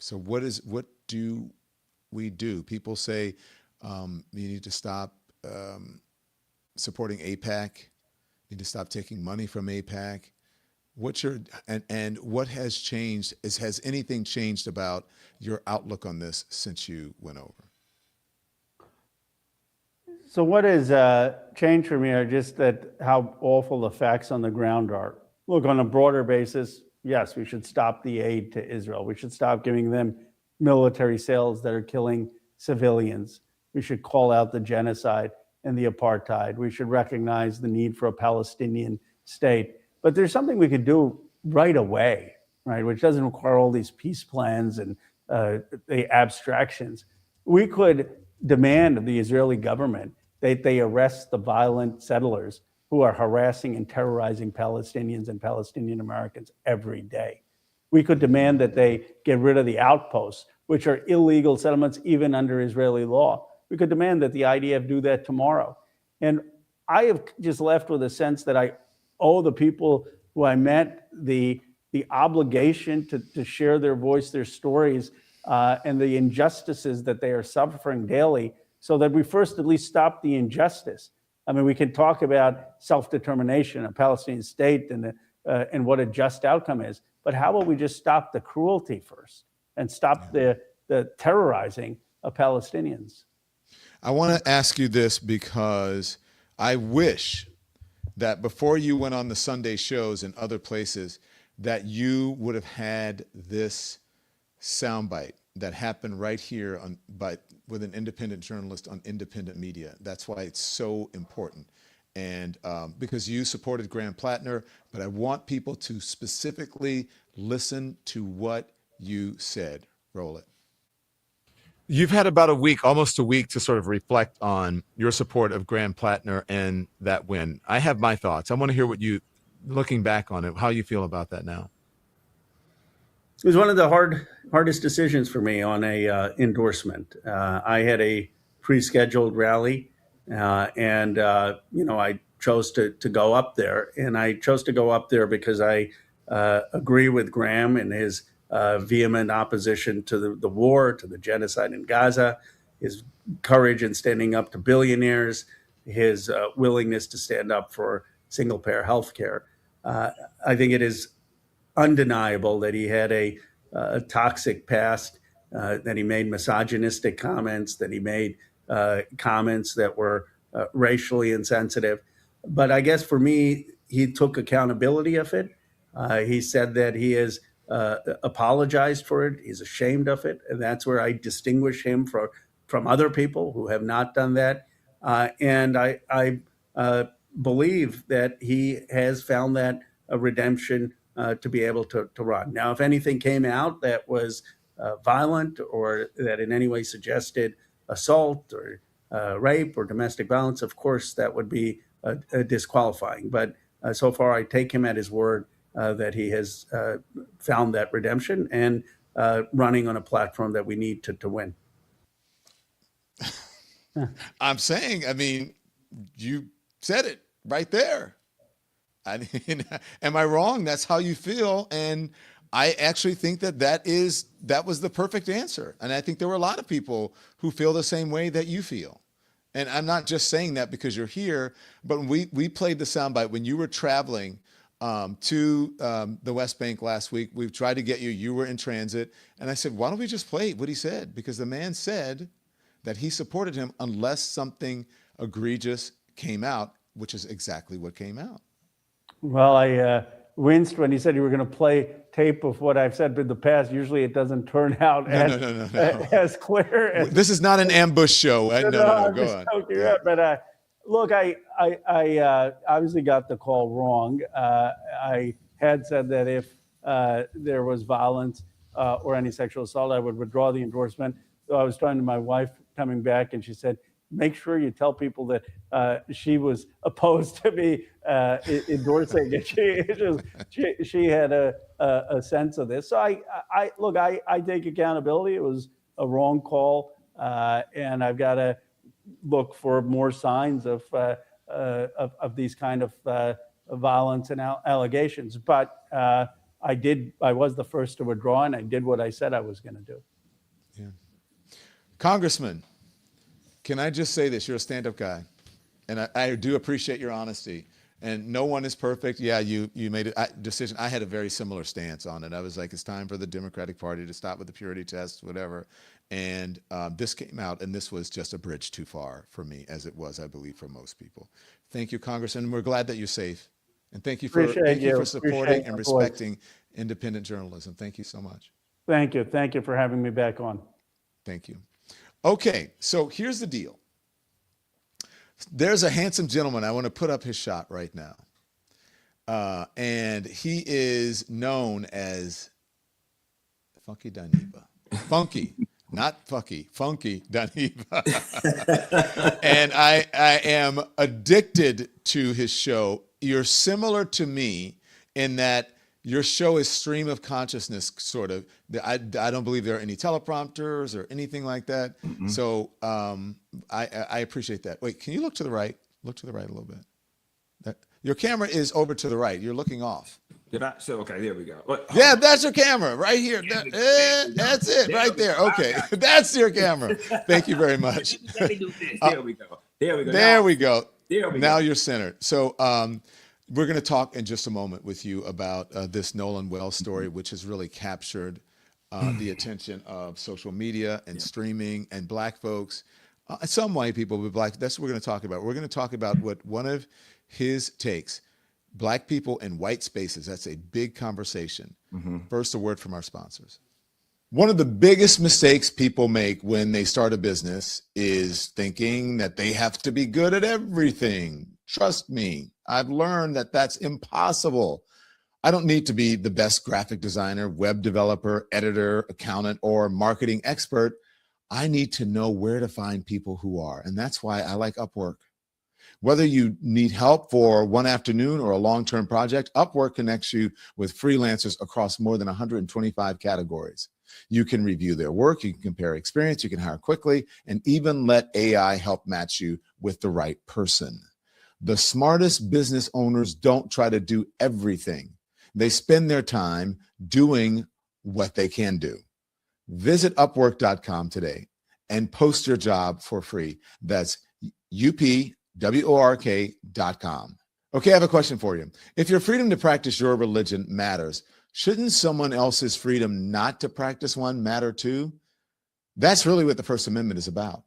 So what do we do? People say you need to stop supporting AIPAC, you need to stop taking money from AIPAC. And what has changed? Has anything changed about your outlook on this since you went over? So what has changed for me are just that how awful the facts on the ground are. Look, on a broader basis, yes, we should stop the aid to Israel. We should stop giving them military sales that are killing civilians. We should call out the genocide and the apartheid. We should recognize the need for a Palestinian state. But there's something we could do right away, right, which doesn't require all these peace plans and the abstractions. We could demand of the Israeli government that they arrest the violent settlers who are harassing and terrorizing Palestinians and Palestinian Americans every day. We could demand that they get rid of the outposts, which are illegal settlements even under Israeli law. We could demand that the IDF do that tomorrow. And I have just left with a sense that I owe the people who I met the obligation to share their voice, their stories, and the injustices that they are suffering daily, so that we first at least stop the injustice. I mean, we can talk about self-determination, a Palestinian state, and what a just outcome is, but how about we just stop the cruelty first and stop the terrorizing of Palestinians? I want to ask you this because I wish that before you went on the Sunday shows and other places, that you would have had this soundbite that happened right here with an independent journalist on independent media. That's why it's so important. and because you supported Graham Plattner, but I want people to specifically listen to what you said. Roll it. You've had about a week, almost a week, to sort of reflect on your support of Graham Plattner and that win. I have my thoughts. I want to hear what you, looking back on it, how you feel about that now. It was one of the hardest decisions for me on a endorsement. I had a pre-scheduled rally, and I chose to go up there, and I chose to go up there because I agree with Graham and his vehement opposition to the war, to the genocide in Gaza, his courage in standing up to billionaires, his willingness to stand up for single-payer health care. I think it is undeniable that he had a toxic past, that he made misogynistic comments, that he made comments that were racially insensitive. But I guess for me, he took accountability of it. He said that he has apologized for it. He's ashamed of it. And that's where I distinguish him from other people who have not done that. And I believe that he has found that a redemption to be able to run. Now, if anything came out that was violent or that in any way suggested assault or rape or domestic violence, of course, that would be disqualifying. But so far, I take him at his word that he has found that redemption and running on a platform that we need to win. I'm saying, I mean, you said it right there. I mean, am I wrong? That's how you feel. And I actually think that was the perfect answer. And I think there were a lot of people who feel the same way that you feel. And I'm not just saying that because you're here, but we played the soundbite when you were traveling to the West Bank last week. We've tried to get you. You were in transit. And I said, why don't we just play what he said? Because the man said that he supported him unless something egregious came out, which is exactly what came out. Well, I winced when he said you were going to play tape of what I've said in the past. Usually it doesn't turn out as clear. As, this is not an ambush show. No, go on. Yeah. But look, I obviously got the call wrong. I had said that if there was violence or any sexual assault, I would withdraw the endorsement. So I was talking to my wife coming back, and she said, make sure you tell people that she was opposed to me endorsing it. She had a sense of this. So I take accountability. It was a wrong call, and I've got to look for more signs of these kind of violence and allegations. But I was the first to withdraw, and I did what I said I was going to do. Yeah. Congressman, can I just say this? You're a stand-up guy, and I do appreciate your honesty. And no one is perfect. Yeah, you made a decision. I had a very similar stance on it. I was like, it's time for the Democratic Party to stop with the purity tests, whatever. And this came out, and this was just a bridge too far for me, as it was, I believe, for most people. Thank you, Congressman. We're glad that you're safe. And thank you for supporting and respecting independent journalism. Thank you so much. Thank you. Thank you for having me back on. Thank you. Okay, so here's the deal. There's a handsome gentleman. I want to put up his shot right now. And he is known as Funky Dineva. Funky, not Fucky, Funky Dineva. And I am addicted to his show. You're similar to me in that your show is stream of consciousness, sort of. I don't believe there are any teleprompters or anything like that. Mm-hmm. So I appreciate that. Wait, can you look to the right? Look to the right a little bit. Your camera is over to the right. You're looking off. Did I? So, okay, there we go. Yeah, that's your camera right here. That's it right there. Okay, that's your camera. Thank you very much. Let me do this. There we go. There we go. There we go. There we go. Now you're centered. So we're going to talk in just a moment with you about this Nolan Wells story, which has really captured the attention of social media and streaming and Black folks, some white people, but Black. That's what we're going to talk about. We're going to talk about what one of his takes, Black people in white spaces. That's a big conversation. Mm-hmm. First, a word from our sponsors. One of the biggest mistakes people make when they start a business is thinking that they have to be good at everything. Trust me, I've learned that that's impossible. I don't need to be the best graphic designer, web developer, editor, accountant, or marketing expert. I need to know where to find people who are. And that's why I like Upwork. Whether you need help for one afternoon or a long-term project, Upwork connects you with freelancers across more than 125 categories. You can review their work, you can compare experience, you can hire quickly, and even let AI help match you with the right person. The smartest business owners don't try to do everything. They spend their time doing what they can do. Visit Upwork.com today and post your job for free. That's UPWORK.com. Okay, I have a question for you. If your freedom to practice your religion matters, shouldn't someone else's freedom not to practice one matter too? That's really what the First Amendment is about.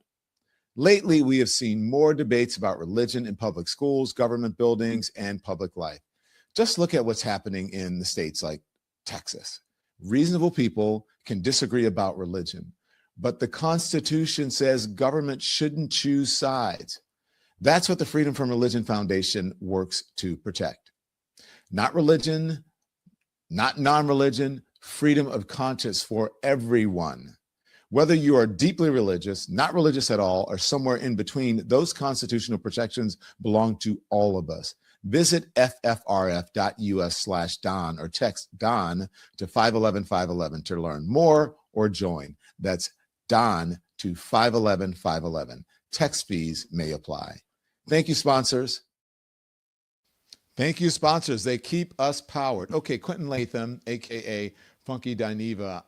Lately, we have seen more debates about religion in public schools, government buildings, and public life. Just look at what's happening in the states like Texas. Reasonable people can disagree about religion, but the Constitution says government shouldn't choose sides. That's what the Freedom from Religion Foundation works to protect. Not religion, not non-religion, freedom of conscience for everyone. Whether you are deeply religious, not religious at all, or somewhere in between, those constitutional protections belong to all of us. Visit ffrf.us/Don or text Don to 511-511 to learn more or join. That's Don to 511-511. Text fees may apply. Thank you, sponsors. Thank you, sponsors. They keep us powered. Okay, Quentin Latham, aka Funky Dineva.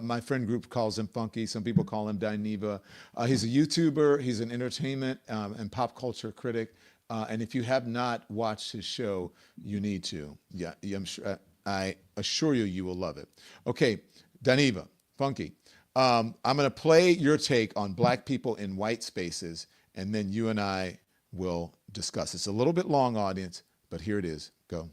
My friend group calls him Funky. Some people call him Dineva. He's a YouTuber. He's an entertainment and pop culture critic. And if you have not watched his show, you need to. Yeah, I assure you, you will love it. Okay, Dineva, Funky. I'm going to play your take on Black people in white spaces, and then you and I will discuss. It's a little bit long, audience, but here it is. Go.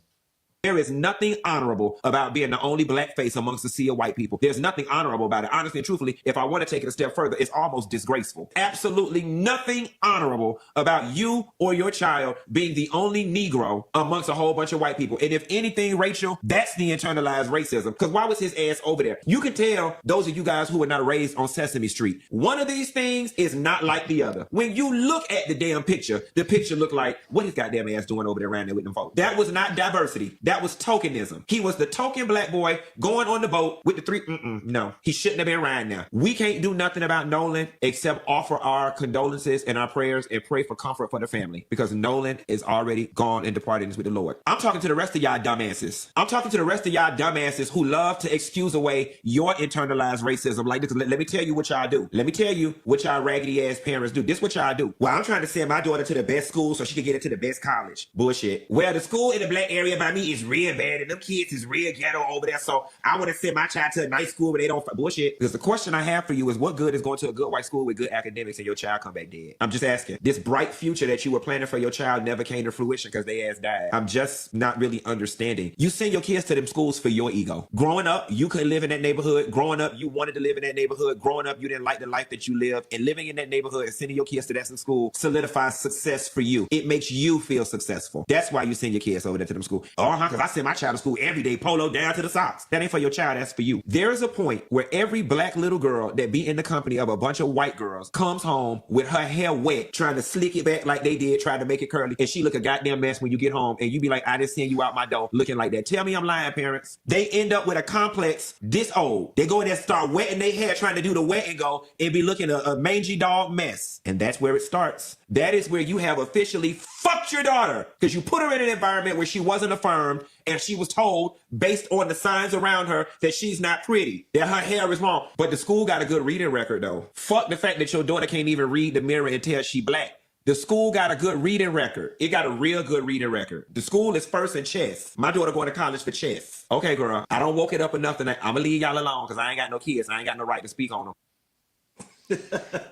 There is nothing honorable about being the only black face amongst a sea of white people. There's nothing honorable about it. Honestly and truthfully, if I want to take it a step further, it's almost disgraceful. Absolutely nothing honorable about you or your child being the only Negro amongst a whole bunch of white people. And if anything, Rachel, that's the internalized racism. Because why was his ass over there? You can tell those of you guys who were not raised on Sesame Street. One of these things is not like the other. When you look at the damn picture, the picture looked like, what his goddamn ass doing over there around there with them folks? That was not diversity. That was tokenism. He was the token black boy going on the boat with the three. No, he shouldn't have been riding there. We can't do nothing about Nolan except offer our condolences and our prayers and pray for comfort for the family because Nolan is already gone and departed with the Lord. I'm talking to the rest of y'all dumbasses. I'm talking to the rest of y'all dumbasses who love to excuse away your internalized racism. Like this, let me tell you what y'all do. Let me tell you what y'all raggedy ass parents do. This is what y'all do. Well, I'm trying to send my daughter to the best school so she can get into the best college. Bullshit. Well, the school in the black area by me is real bad and them kids is real ghetto over there. So I want to send my child to a nice school where they don't bullshit. Because the question I have for you is what good is going to a good white school with good academics and your child come back dead? I'm just asking. This bright future that you were planning for your child never came to fruition because they ass died. I'm just not really understanding. You send your kids to them schools for your ego. Growing up, you couldn't live in that neighborhood. Growing up, you wanted to live in that neighborhood. Growing up, you didn't like the life that you lived. And living in that neighborhood and sending your kids to that school solidifies success for you. It makes you feel successful. That's why you send your kids over there to them school. Because I send my child to school every day, polo down to the socks. That ain't for your child, that's for you. There is a point where every black little girl that be in the company of a bunch of white girls comes home with her hair wet, trying to slick it back like they did, trying to make it curly, and she look a goddamn mess when you get home, and you be like, I just send you out my door looking like that. Tell me I'm lying, parents. They end up with a complex this old. They go in there and start wetting their hair, trying to do the wet and go, and be looking a mangy dog mess. And that's where it starts. That is where you have officially fucked your daughter, because you put her in an environment where she wasn't affirmed, and she was told, based on the signs around her, that she's not pretty, that her hair is wrong. But the school got a good reading record, though. Fuck the fact that your daughter can't even read the mirror and tell she black. The school got a good reading record. It got a real good reading record. The school is first in chess. My daughter going to college for chess. Okay, girl. I don't woke it up enough tonight. I'm going to leave y'all alone because I ain't got no kids. I ain't got no right to speak on them.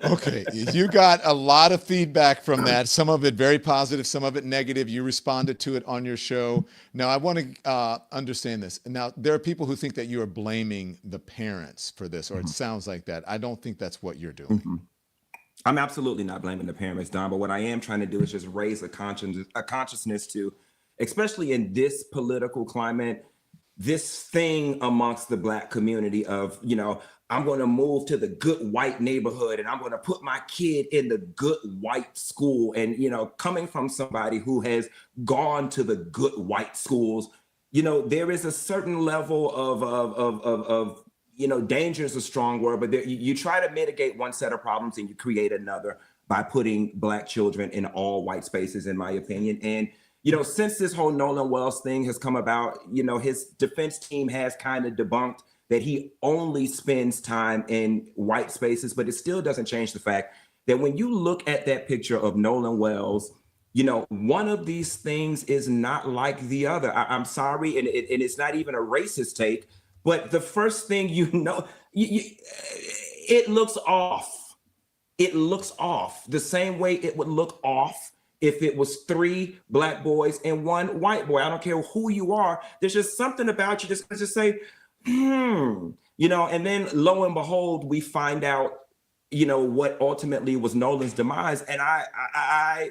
Okay, you got a lot of feedback from that. Some of it very positive, some of it negative. You responded to it on your show. Now, I want to understand this. Now, there are people who think that you are blaming the parents for this, or it sounds like that. I don't think that's what you're doing. I'm absolutely not blaming the parents, Don, but what I am trying to do is just raise a consciousness to, especially in this political climate, this thing amongst the Black community of, I'm going to move to the good white neighborhood and I'm going to put my kid in the good white school. And, coming from somebody who has gone to the good white schools, there is a certain level of danger is a strong word, but you try to mitigate one set of problems and you create another by putting Black children in all white spaces, in my opinion. And, since this whole Nolan Wells thing has come about, his defense team has kind of debunked that he only spends time in white spaces, but it still doesn't change the fact that when you look at that picture of Nolan Wells, one of these things is not like the other. I'm sorry, and it's not even a racist take, but the first thing it looks off. It looks off the same way it would look off if it was 3 Black boys and 1 white boy. I don't care who you are. There's just something about you just say, and then lo and behold, we find out, what ultimately was Nolan's demise. And I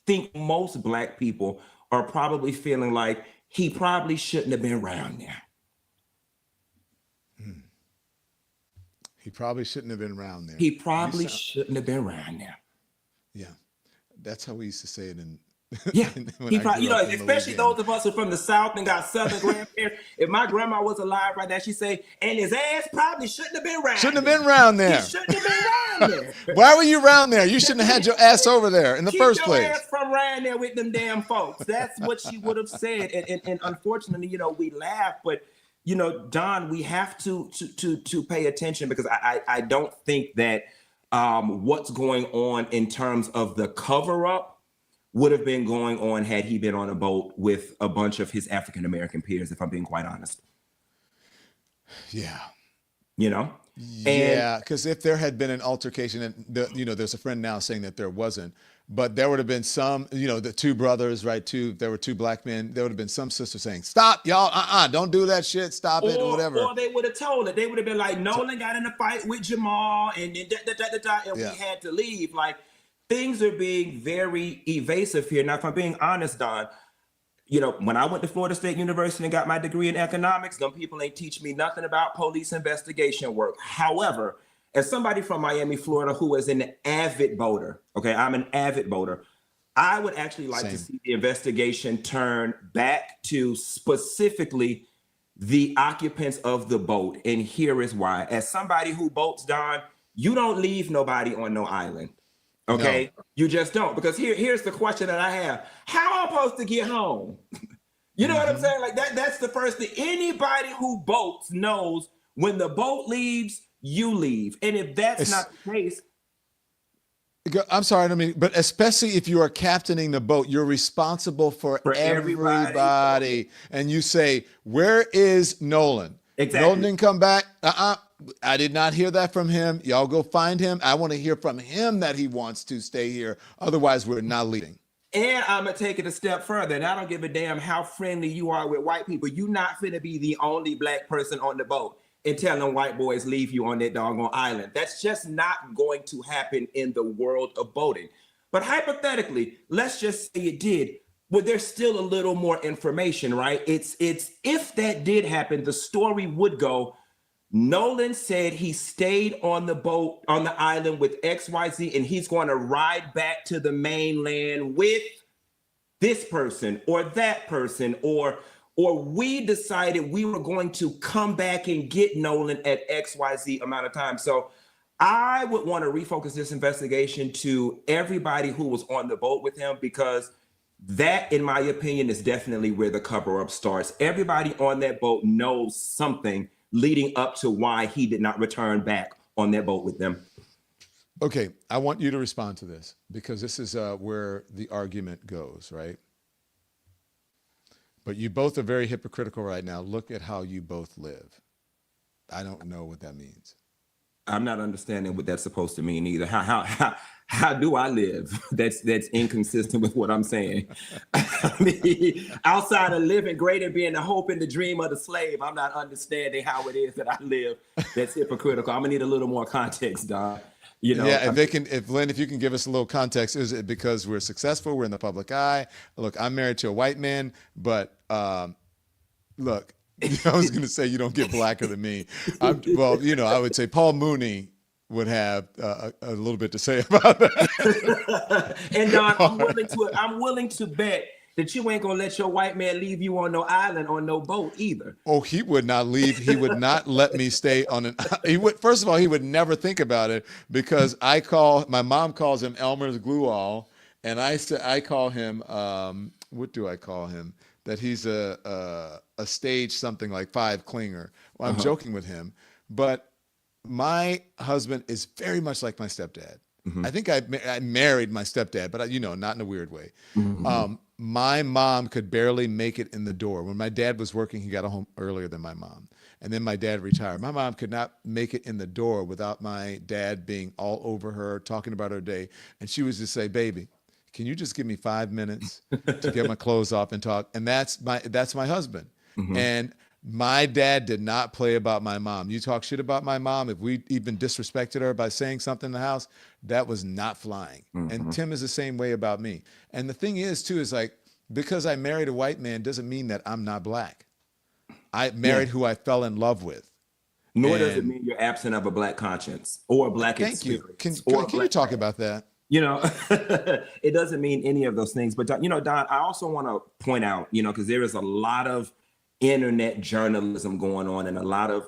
think most Black people are probably feeling like he probably shouldn't have been around there. He probably shouldn't have been around there. He probably shouldn't have been around there. Yeah. That's how we used to say it in. Yeah. Especially those of us who are from the South and got Southern grandparents. If my grandma was alive right now, she'd say, and his ass probably shouldn't have been around. Shouldn't have been around there. He shouldn't have been around there. Why were you around there? You shouldn't have had your ass over there in the first place. Keep your ass from around there with them damn folks. That's what she would have said. And unfortunately, we laugh, but Don, we have to pay attention, because I don't think that what's going on in terms of the cover-up would have been going on had he been on a boat with a bunch of his African-American peers, if I'm being quite honest. Yeah. Yeah, because if there had been an altercation, and there's a friend now saying that there wasn't, but there would have been some, the 2 brothers, right? There were 2 Black men. There would have been some sister saying, "Stop, y'all! Don't do that shit. Stop it, or whatever." Or they would have told it. They would have been like, "Nolan got in a fight with Jamal, and then we had to leave." Like, things are being very evasive here. Now, if I'm being honest, Don, when I went to Florida State University and got my degree in economics, them people ain't teach me nothing about police investigation work. However, as somebody from Miami, Florida, who is an avid boater, okay, I'm an avid boater, I would actually like to see the investigation turn back to specifically the occupants of the boat. And here is why. As somebody who boats, Don, you don't leave nobody on no island. Okay, no. You just don't, because here's the question that I have: how am I supposed to get home? You know what I'm saying? Like that's the first thing. Anybody who boats knows when the boat leaves, you leave, and if that's not the case, I'm sorry, but especially if you are captaining the boat, you're responsible for everybody. And you say, "Where is Nolan?" Exactly. Nolan didn't come back. I did not hear that from him. Y'all go find him. I want to hear from him that he wants to stay here. Otherwise, we're not leaving. And I'm going to take it a step further. And I don't give a damn how friendly you are with white people. You're not finna be the only Black person on the boat and telling white boys leave you on that doggone island. That's just not going to happen in the world of boating. But hypothetically, let's just say it did. Well, there's still a little more information, right? It's if that did happen, the story would go, Nolan said he stayed on the boat, on the island with XYZ, and he's going to ride back to the mainland with this person or that person, or we decided we were going to come back and get Nolan at XYZ amount of time. So I would want to refocus this investigation to everybody who was on the boat with him, because that, in my opinion, is definitely where the cover-up starts. Everybody on that boat knows something leading up to why he did not return back on that boat with them. Okay, I want you to respond to this, because this is where the argument goes, right? But you both are very hypocritical right now. Look at how you both live. I don't know what that means. I'm not understanding what that's supposed to mean either. How do I live? That's inconsistent with what I'm saying. I mean, outside of living great and being the hope and the dream of the slave, I'm not understanding how it is that I live. That's hypocritical. I'm gonna need a little more context, Don. You know, Yeah, if Lynn, if you can give us a little context, is it because we're successful, we're in the public eye? Look, I'm married to a white man, but look, I was going to say you don't get blacker than me. Well, I would say Paul Mooney would have a little bit to say about that. And Don, I'm willing to bet that you ain't gonna let your white man leave you on no island on no boat either. Oh, he would not leave. He would not let me stay on an. He would. First of all, he would never think about it because my mom calls him Elmer's glue all, and I call him. What do I call him? That he's a stage something like 5 clinger. Well, I'm joking with him, but my husband is very much like my stepdad. I think I married my stepdad, but not in a weird way. My mom could barely make it in the door. When my dad was working, he got home earlier than my mom. And then my dad retired. My mom could not make it in the door without my dad being all over her, talking about her day. And she would just say, baby, can you just give me 5 minutes to get my clothes off and talk? And that's my husband. And my dad did not play about my mom. You talk shit about my mom, if we even disrespected her by saying something in the house, that was not flying. And Tim is the same way about me. And the thing is, too, is like, because I married a white man doesn't mean that I'm not black. I married who I fell in love with. Nor does it mean you're absent of a black conscience or a black experience. Thank you. Can you talk about that? It doesn't mean any of those things. But, Don, I also want to point out, because there is a lot of internet journalism going on and a lot of,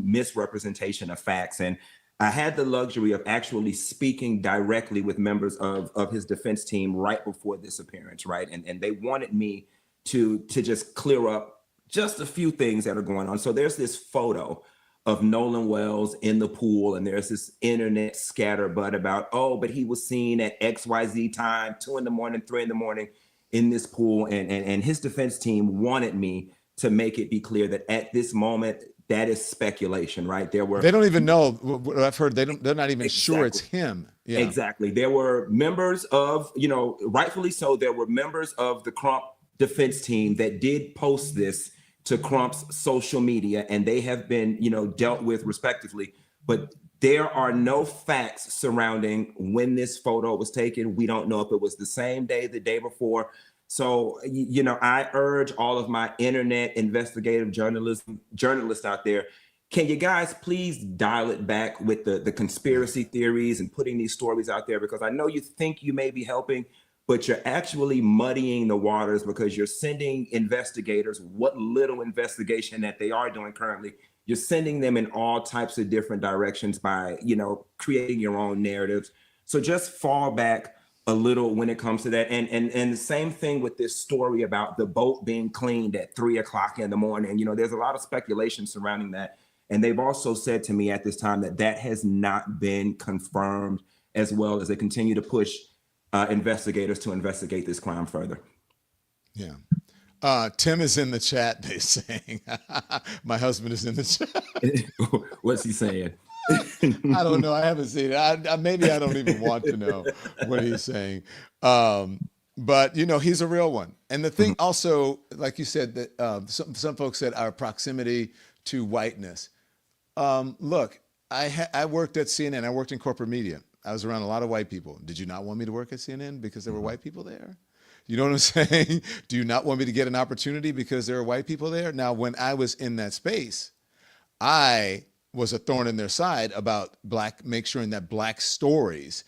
misrepresentation of facts. And I had the luxury of actually speaking directly with members of his defense team right before this appearance, right? And they wanted me to just clear up just a few things that are going on. So there's this photo of Nolan Wells in the pool, and there's this internet scatterbutt about, but he was seen at XYZ time, 2 a.m, 3 a.m in this pool. And his defense team wanted me to make it be clear that at this moment, that is speculation, right? They don't even know what I've heard. They're not even sure it's him. Yeah. Exactly. There were members of, rightfully so, there were members of the Crump defense team that did post this to Crump's social media, and they have been, dealt with respectively. But there are no facts surrounding when this photo was taken. We don't know if it was the same day, the day before. So, I urge all of my internet investigative journalists out there, can you guys please dial it back with the conspiracy theories and putting these stories out there? Because I know you think you may be helping, but you're actually muddying the waters because you're sending investigators, what little investigation that they are doing currently, you're sending them in all types of different directions by, creating your own narratives. So just fall back a little when it comes to that. And the same thing with this story about the boat being cleaned at 3 o'clock in the morning. There's a lot of speculation surrounding that. And they've also said to me at this time that has not been confirmed, as well as they continue to push investigators to investigate this crime further. Yeah. Tim is in the chat, they're saying. My husband is in the chat. What's he saying? I don't know. I haven't seen it. Maybe I don't even want to know what he's saying. But, he's a real one. And the thing also, like you said, that some folks said our proximity to whiteness. Look, I worked at CNN. I worked in corporate media. I was around a lot of white people. Did you not want me to work at CNN because there were white people there? You know what I'm saying? Do you not want me to get an opportunity because there are white people there? Now, when I was in that space, I was a thorn in their side about make sure that black stories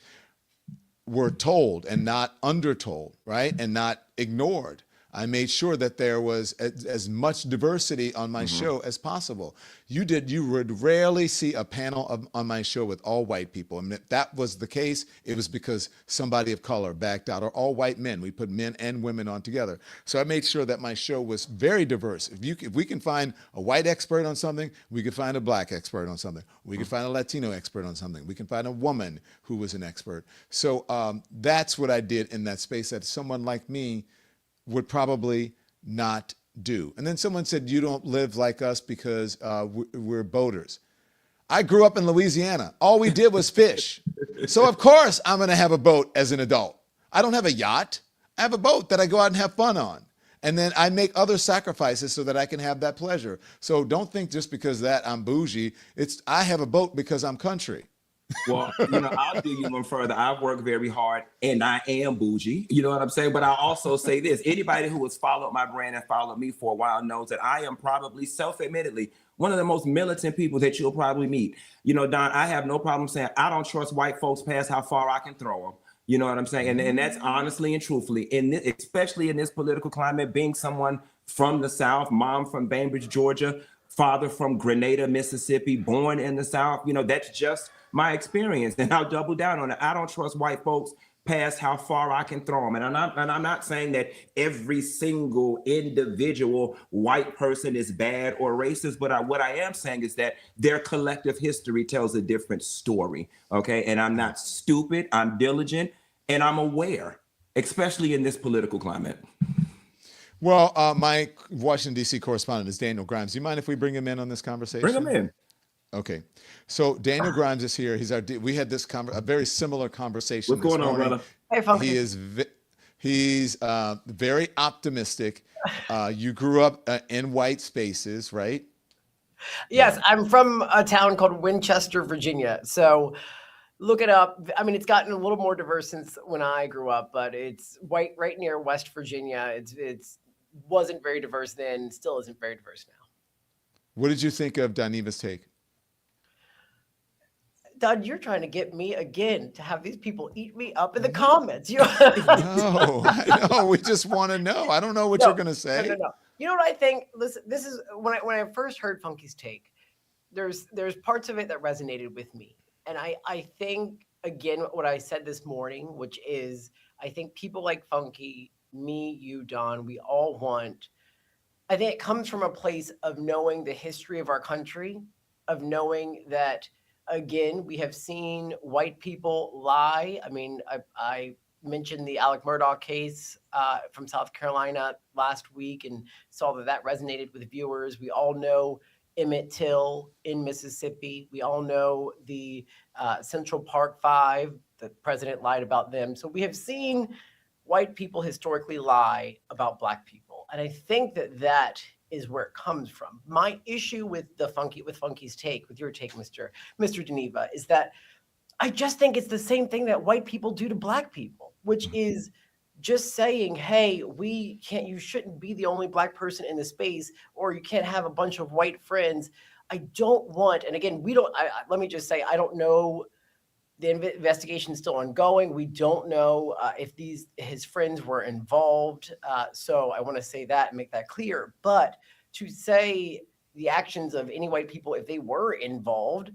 were told and not undertold, right? And not ignored. I made sure that there was as much diversity on my show as possible. You would rarely see a panel on my show with all white people. And if that was the case, it was because somebody of color backed out, or all white men. We put men and women on together. So I made sure that my show was very diverse. If we can find a white expert on something, we could find a black expert on something. We could find a Latino expert on something. We can find a woman who was an expert. So that's what I did in that space that someone like me would probably not do. And then someone said, you don't live like us because we're boaters. I grew up in Louisiana. All we did was fish. So of course I'm gonna have a boat as an adult. I don't have a yacht. I have a boat that I go out and have fun on. And then I make other sacrifices so that I can have that pleasure. So don't think just because that I'm bougie, I have a boat because I'm country. Well, I'll do you one further. I've worked very hard and I am bougie. You know what I'm saying? But I'll also say this. Anybody who has followed my brand and followed me for a while knows that I am probably self-admittedly one of the most militant people that you'll probably meet. Don, I have no problem saying I don't trust white folks past how far I can throw them. You know what I'm saying? And that's honestly and truthfully, especially in this political climate, being someone from the South, mom from Bainbridge, Georgia, father from Grenada, Mississippi, born in the South, that's just my experience. And I'll double down on it. I don't trust white folks past how far I can throw them. And I'm not saying that every single individual white person is bad or racist, but what I am saying is that their collective history tells a different story. Okay. And I'm not stupid. I'm diligent and I'm aware, especially in this political climate. Well, my Washington, D.C. correspondent is Daniel Grimes. Do you mind if we bring him in on this conversation? Bring him in. Okay. So Daniel Grimes is here. We had a very similar conversation. What's going on, brother? Hey, Funky. He's very optimistic. You grew up in white spaces, right? Yes, I'm from a town called Winchester, Virginia. So look it up. I mean, it's gotten a little more diverse since when I grew up, but it's white right near West Virginia. It's wasn't very diverse then, still isn't very diverse now. What did you think of Daniva's take? Don, you're trying to get me again to have these people eat me up in the comments. No, I know. We just want to know. I don't know what you're going to say. No. You know what I think? Listen, this is when I first heard Funky's take. There's parts of it that resonated with me, and I think again what I said this morning, which is I think people like Funky, me, you, Don, we all want. I think it comes from a place of knowing the history of our country, of knowing that. Again, we have seen white people lie. I mean, I mentioned the Alec Murdaugh case from South Carolina last week and saw that resonated with viewers. We all know Emmett Till in Mississippi. We all know the Central Park Five. The president lied about them. So we have seen white people historically lie about Black people. And I think that is where it comes from. My issue with Funky's take, with your take, Mr. Daniva, is that I just think it's the same thing that white people do to Black people, which is just saying, hey, you shouldn't be the only Black person in the space, or you can't have a bunch of white friends. I don't want, and again, let me just say, I don't know. The investigation is still ongoing. We don't know if his friends were involved. So I want to say that and make that clear. But to say the actions of any white people, if they were involved,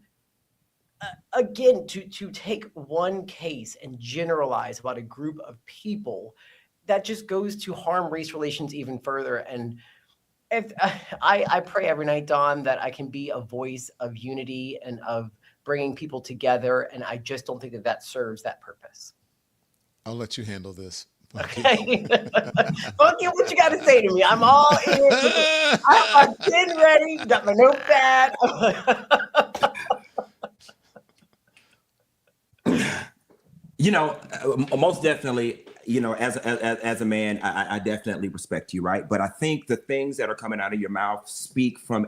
again, to take one case and generalize about a group of people, that just goes to harm race relations even further. And if I pray every night, Don, that I can be a voice of unity and of bringing people together, and I just don't think that serves that purpose. I'll let you handle this. Funky. Okay. Funky, what you got to say to me? I'm all in. I'm getting ready. Got my notepad. Most definitely, as a man, I definitely respect you, right? But I think the things that are coming out of your mouth speak from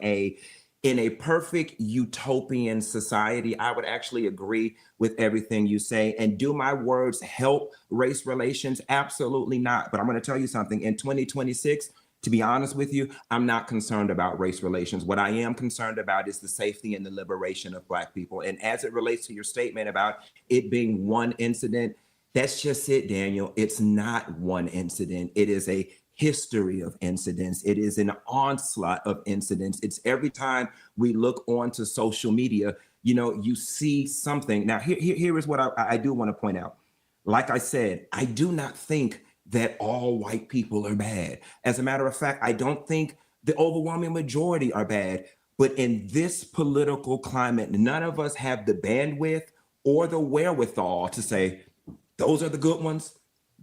in a perfect utopian society. I would actually agree with everything you say. And do my words help race relations? Absolutely not. But I'm going to tell you something. In 2026, to be honest with you, I'm not concerned about race relations. What I am concerned about is the safety and the liberation of Black people. And as it relates to your statement about it being one incident, that's just it, Daniel. It's not one incident. It is a history of incidents. It is an onslaught of incidents. It's every time we look onto social media, you see something. Now, here is what I do want to point out. Like I said, I do not think that all white people are bad. As a matter of fact, I don't think the overwhelming majority are bad. But in this political climate, none of us have the bandwidth or the wherewithal to say, those are the good ones,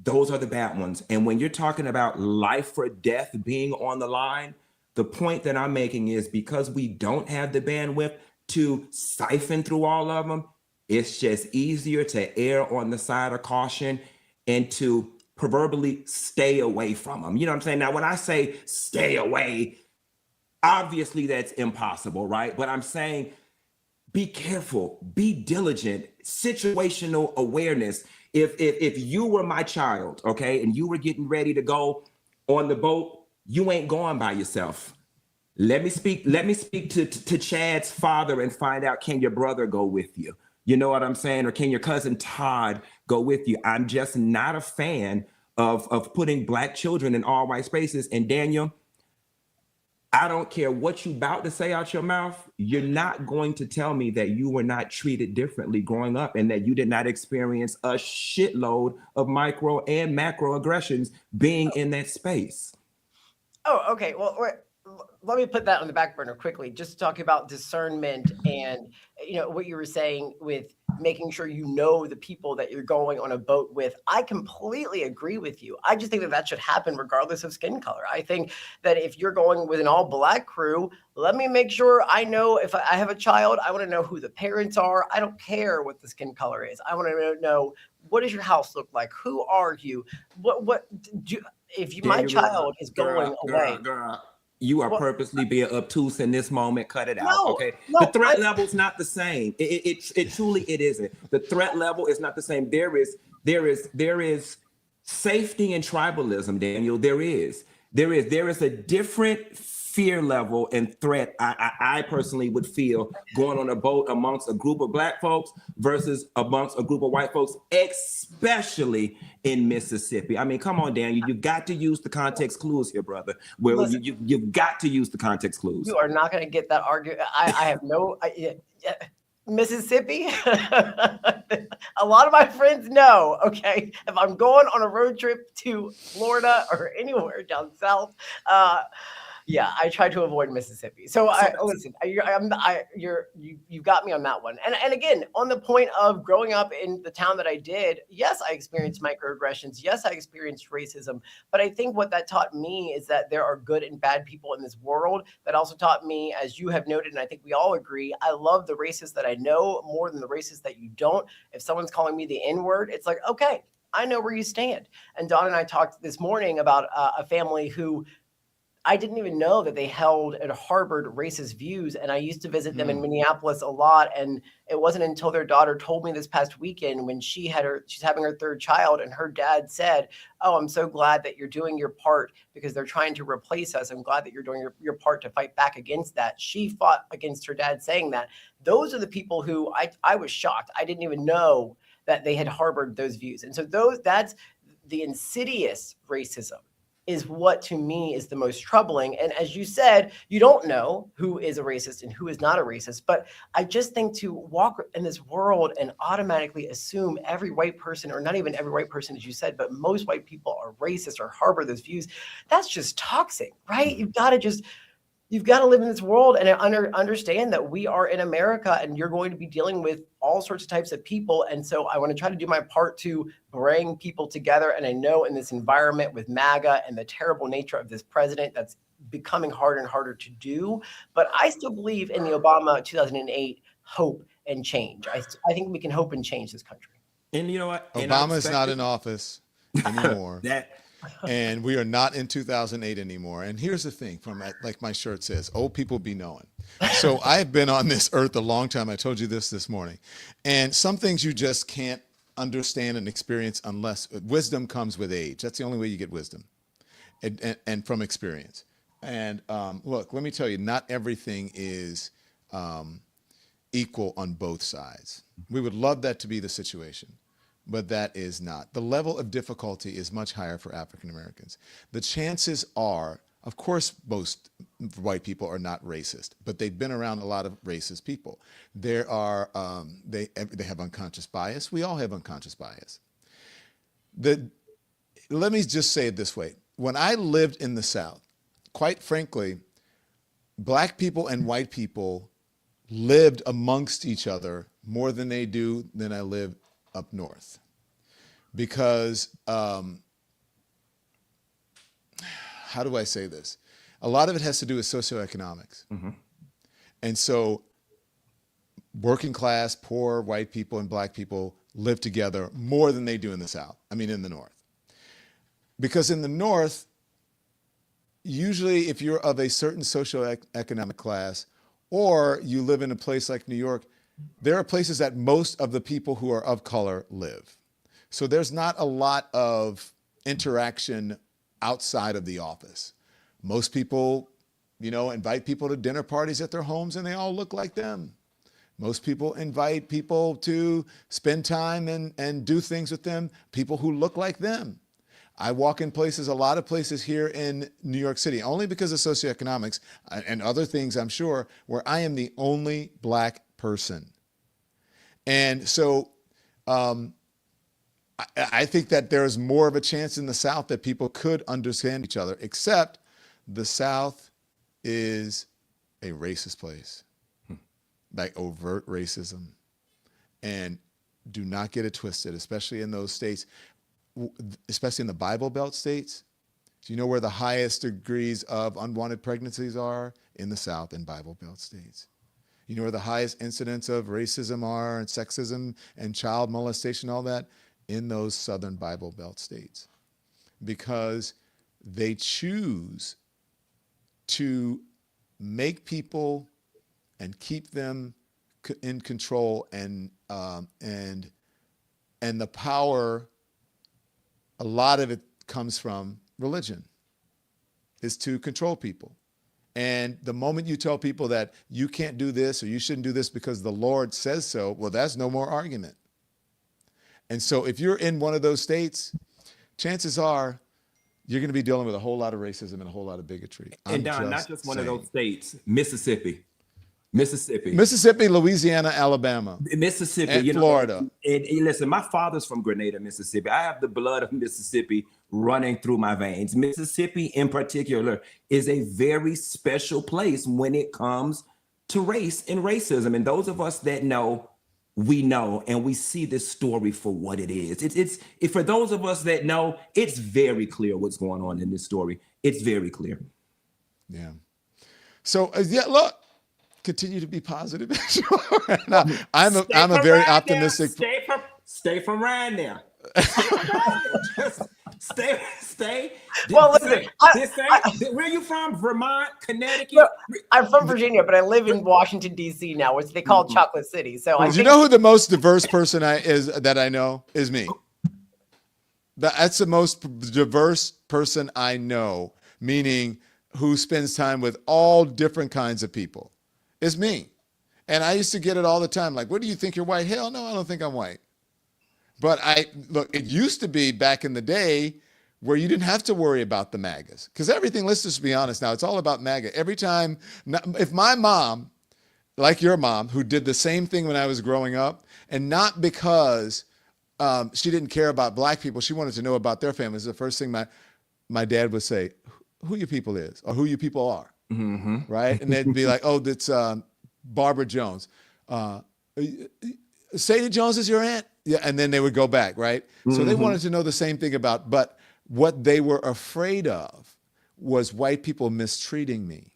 those are the bad ones. And when you're talking about life or death being on the line, the point that I'm making is because we don't have the bandwidth to siphon through all of them, it's just easier to err on the side of caution and to proverbially stay away from them. You know what I'm saying? Now, when I say stay away, obviously that's impossible, right? But I'm saying be careful, be diligent, situational awareness. If you were my child, okay, and you were getting ready to go on the boat, you ain't going by yourself. Let me speak to Chad's father and find out, can your brother go with you? You know what I'm saying? Or can your cousin Todd go with you? I'm just not a fan of putting Black children in all white spaces. And Daniel, I don't care what you about to say out your mouth. You're not going to tell me that you were not treated differently growing up and that you did not experience a shitload of micro and macro aggressions being in that space. Oh, okay. Well, let me put that on the back burner quickly. Just talking about discernment and what you were saying with making sure you know the people that you're going on a boat with. I completely agree with you. I just think that should happen regardless of skin color. I think that if you're going with an all Black crew, let me make sure I know if I have a child. I want to know who the parents are. I don't care what the skin color is. I want to know, what does your house look like? Who are you? If my child is going away. Girl, you are purposely being obtuse in this moment. Cut it out, No, okay? no, the threat level's not the same. It truly isn't. The threat level is not the same. There is safety in tribalism, Daniel. There is a different fear level and threat I personally would feel going on a boat amongst a group of Black folks versus amongst a group of white folks, especially in Mississippi. I mean, come on, Daniel, you've got to use the context clues here, brother. You've got to use the context clues. You are not going to get that argument. I have no... Mississippi, a lot of my friends know, okay, if I'm going on a road trip to Florida or anywhere down south, yeah, I try to avoid Mississippi. So listen, you got me on that one. And again, on the point of growing up in the town that I did, yes, I experienced microaggressions. Yes, I experienced racism. But I think what that taught me is that there are good and bad people in this world. That also taught me, as you have noted, and I think we all agree, I love the racists that I know more than the racists that you don't. If someone's calling me the N-word, it's like, okay, I know where you stand. And Dawn and I talked this morning about a family who I didn't even know that they held and harbored racist views. And I used to visit them in Minneapolis a lot. And it wasn't until their daughter told me this past weekend when she's having her third child, and her dad said, "Oh, I'm so glad that you're doing your part because they're trying to replace us. I'm glad that you're doing your part to fight back against that." She fought against her dad saying that. Those are the people who I was shocked. I didn't even know that they had harbored those views. And so that's the insidious racism is what to me is the most troubling. And as you said, you don't know who is a racist and who is not a racist. But I just think to walk in this world and automatically assume every white person, or not even every white person, as you said, but most white people are racist or harbor those views, that's just toxic, right? You've got to live in this world and understand that we are in America and you're going to be dealing with all sorts of types of people. And so I want to try to do my part to bring people together. And I know in this environment with MAGA and the terrible nature of this president, that's becoming harder and harder to do. But I still believe in the Obama 2008 hope and change. I think we can hope and change this country. And you know what? Obama is not in office anymore. And we are not in 2008 anymore. And here's the thing, like my shirt says, old people be knowing. So I've been on this earth a long time. I told you this morning. And some things you just can't understand and experience unless wisdom comes with age. That's the only way you get wisdom and from experience. And look, let me tell you, not everything is equal on both sides. We would love that to be the situation. But that is not. The level of difficulty is much higher for African Americans. The chances are, of course, most white people are not racist, but they've been around a lot of racist people. There are, they have unconscious bias. We all have unconscious bias. Let me just say it this way. When I lived in the South, quite frankly, Black people and white people lived amongst each other more than I live up north, because how do I say this? A lot of it has to do with socioeconomics. And so working class, poor white people and Black people live together more than they do in the South. I mean, in the North. Because in the North, usually if you're of a certain socioeconomic class, or you live in a place like New York, there are places that most of the people who are of color live. So there's not a lot of interaction outside of the office. Most people, invite people to dinner parties at their homes and they all look like them. Most people invite people to spend time and do things with them, people who look like them. I walk in places, a lot of places here in New York City, only because of socioeconomics and other things, I'm sure, where I am the only Black person. And so I think that there's more of a chance in the South that people could understand each other, except the South is a racist place, like overt racism. And do not get it twisted, especially in those states, especially in the Bible Belt states. Do you know where the highest degrees of unwanted pregnancies are? In the South, in Bible Belt states. You know where the highest incidents of racism are, and sexism and child molestation, all that? In those Southern Bible Belt states. Because they choose to make people and keep them in control, and the power, a lot of it comes from religion, is to control people. And the moment you tell people that you can't do this or you shouldn't do this because the Lord says so, well, that's no more argument. And so if you're in one of those states, chances are you're going to be dealing with a whole lot of racism and a whole lot of bigotry. And Don, not just one of those states, Mississippi, Louisiana, Alabama, Mississippi, and Florida. And listen, my father's from Grenada, Mississippi. I have the blood of Mississippi running through my veins. Mississippi in particular is a very special place when it comes to race and racism. And those of us that know, we know, and we see this story for what it is. It's for those of us that know, it's very clear what's going on in this story. It's very clear. Yeah. So look, continue to be positive. No, I'm a very optimistic. Stay from around there. Stay. Well, listen, where are you from? Vermont, Connecticut? No, I'm from Virginia, but I live in Washington, D.C. now, which they call Chocolate City. So you know who the most diverse person that I know is me. That's the most diverse person I know, meaning who spends time with all different kinds of people. Is me. And I used to get it all the time. Like, what do you think, you're white? Hell no, I don't think I'm white. But it used to be back in the day where you didn't have to worry about the MAGAs. Because everything, let's just be honest now, it's all about MAGA. Every time, if my mom, like your mom, who did the same thing when I was growing up, and not because she didn't care about Black people, she wanted to know about their families. The first thing my dad would say, who your people is, or who your people are. Mm-hmm. Right? And they'd be like, oh, that's Barbara Jones. Sadie Jones is your aunt? Yeah, and then they would go back, right? Mm-hmm. So they wanted to know the same thing but what they were afraid of was white people mistreating me.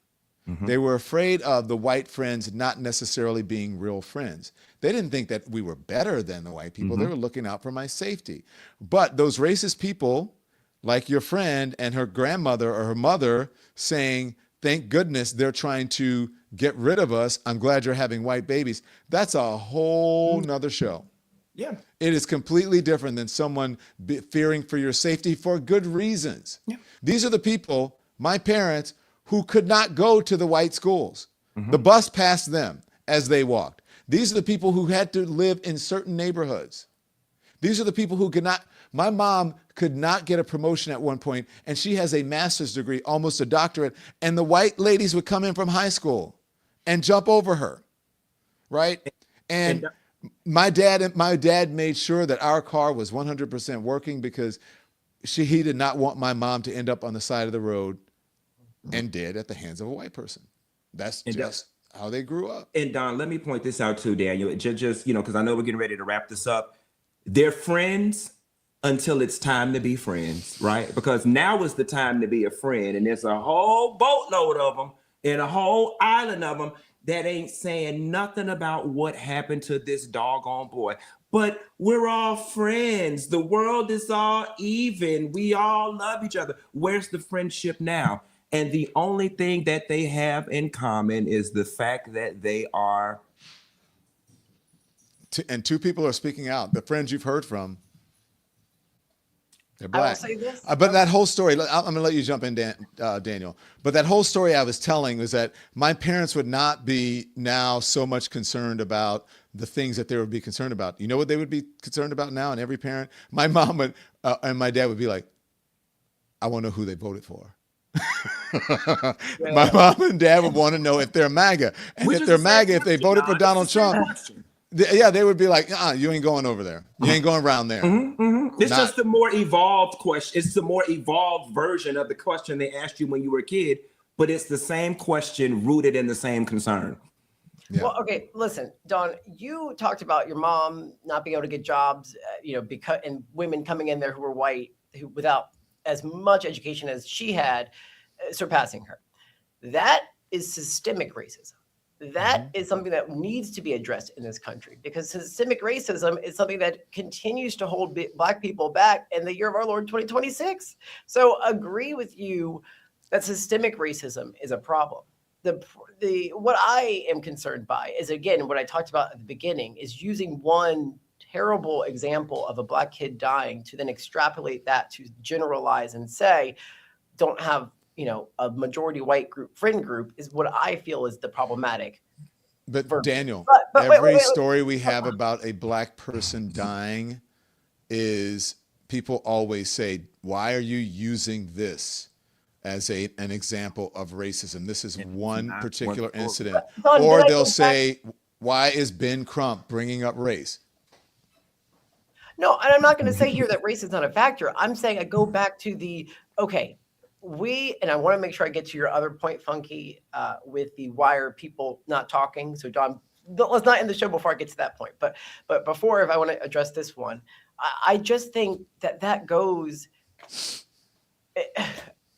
Mm-hmm. They were afraid of the white friends not necessarily being real friends. They didn't think that we were better than the white people. Mm-hmm. They were looking out for my safety. But those racist people, like your friend and her grandmother or her mother, saying, thank goodness they're trying to get rid of us. I'm glad you're having white babies. That's a whole nother show. Yeah. It is completely different than someone fearing for your safety for good reasons. Yeah. These are the people, my parents, who could not go to the white schools. Mm-hmm. The bus passed them as they walked. These are the people who had to live in certain neighborhoods. These are the people who could not. My mom could not get a promotion at one point, and she has a master's degree, almost a doctorate, and the white ladies would come in from high school and jump over her, right? And my dad made sure that our car was 100% working because he did not want my mom to end up on the side of the road, and did at the hands of a white person. That's just how they grew up. And Don, let me point this out too, Daniel. Just because I know we're getting ready to wrap this up. They're friends until it's time to be friends, right? Because now is the time to be a friend, and there's a whole boatload of them and a whole island of them that ain't saying nothing about what happened to this doggone boy. But we're all friends. The world is all even. We all love each other. Where's the friendship now? And the only thing that they have in common is the fact that they are and two people are speaking out. The friends you've heard from, they're I will black. say this. But that whole story, I'm going to let you jump in, Daniel. But that whole story I was telling was that my parents would not be now so much concerned about the things that they would be concerned about. You know what they would be concerned about now? And every parent, my mom would, and my dad would be like, I want to know who they voted for. My mom and dad would want to know if they're MAGA. And if they're MAGA, if they voted for Donald Trump, they would be like, you ain't going over there. You ain't going around there. It's just the more evolved question. It's the more evolved version of the question they asked you when you were a kid, but it's the same question rooted in the same concern. Yeah. Well, okay, listen, Don, you talked about your mom not being able to get jobs, because and women coming in there who were white, who without as much education as she had, surpassing her. That is systemic racism. That is something that needs to be addressed in this country, because systemic racism is something that continues to hold Black people back in the year of our Lord 2026. So agree with you that systemic racism is a problem. What I am concerned by is, again, what I talked about at the beginning, is using one terrible example of a Black kid dying to then extrapolate that to generalize and say, don't have a majority white friend group is what I feel is the problematic. But Daniel, but every story we have about a Black person dying is people always say, why are you using this as an example of racism? This is one particular incident. Or they'll say, why is Ben Crump bringing up race? No, and I'm not going to say here that race is not a factor. I'm saying I go back to and I want to make sure I get to your other point, Funky, with the why are people not talking. So Don, let's not end the show before I get to that point. But before, if I want to address this one, I just think that goes,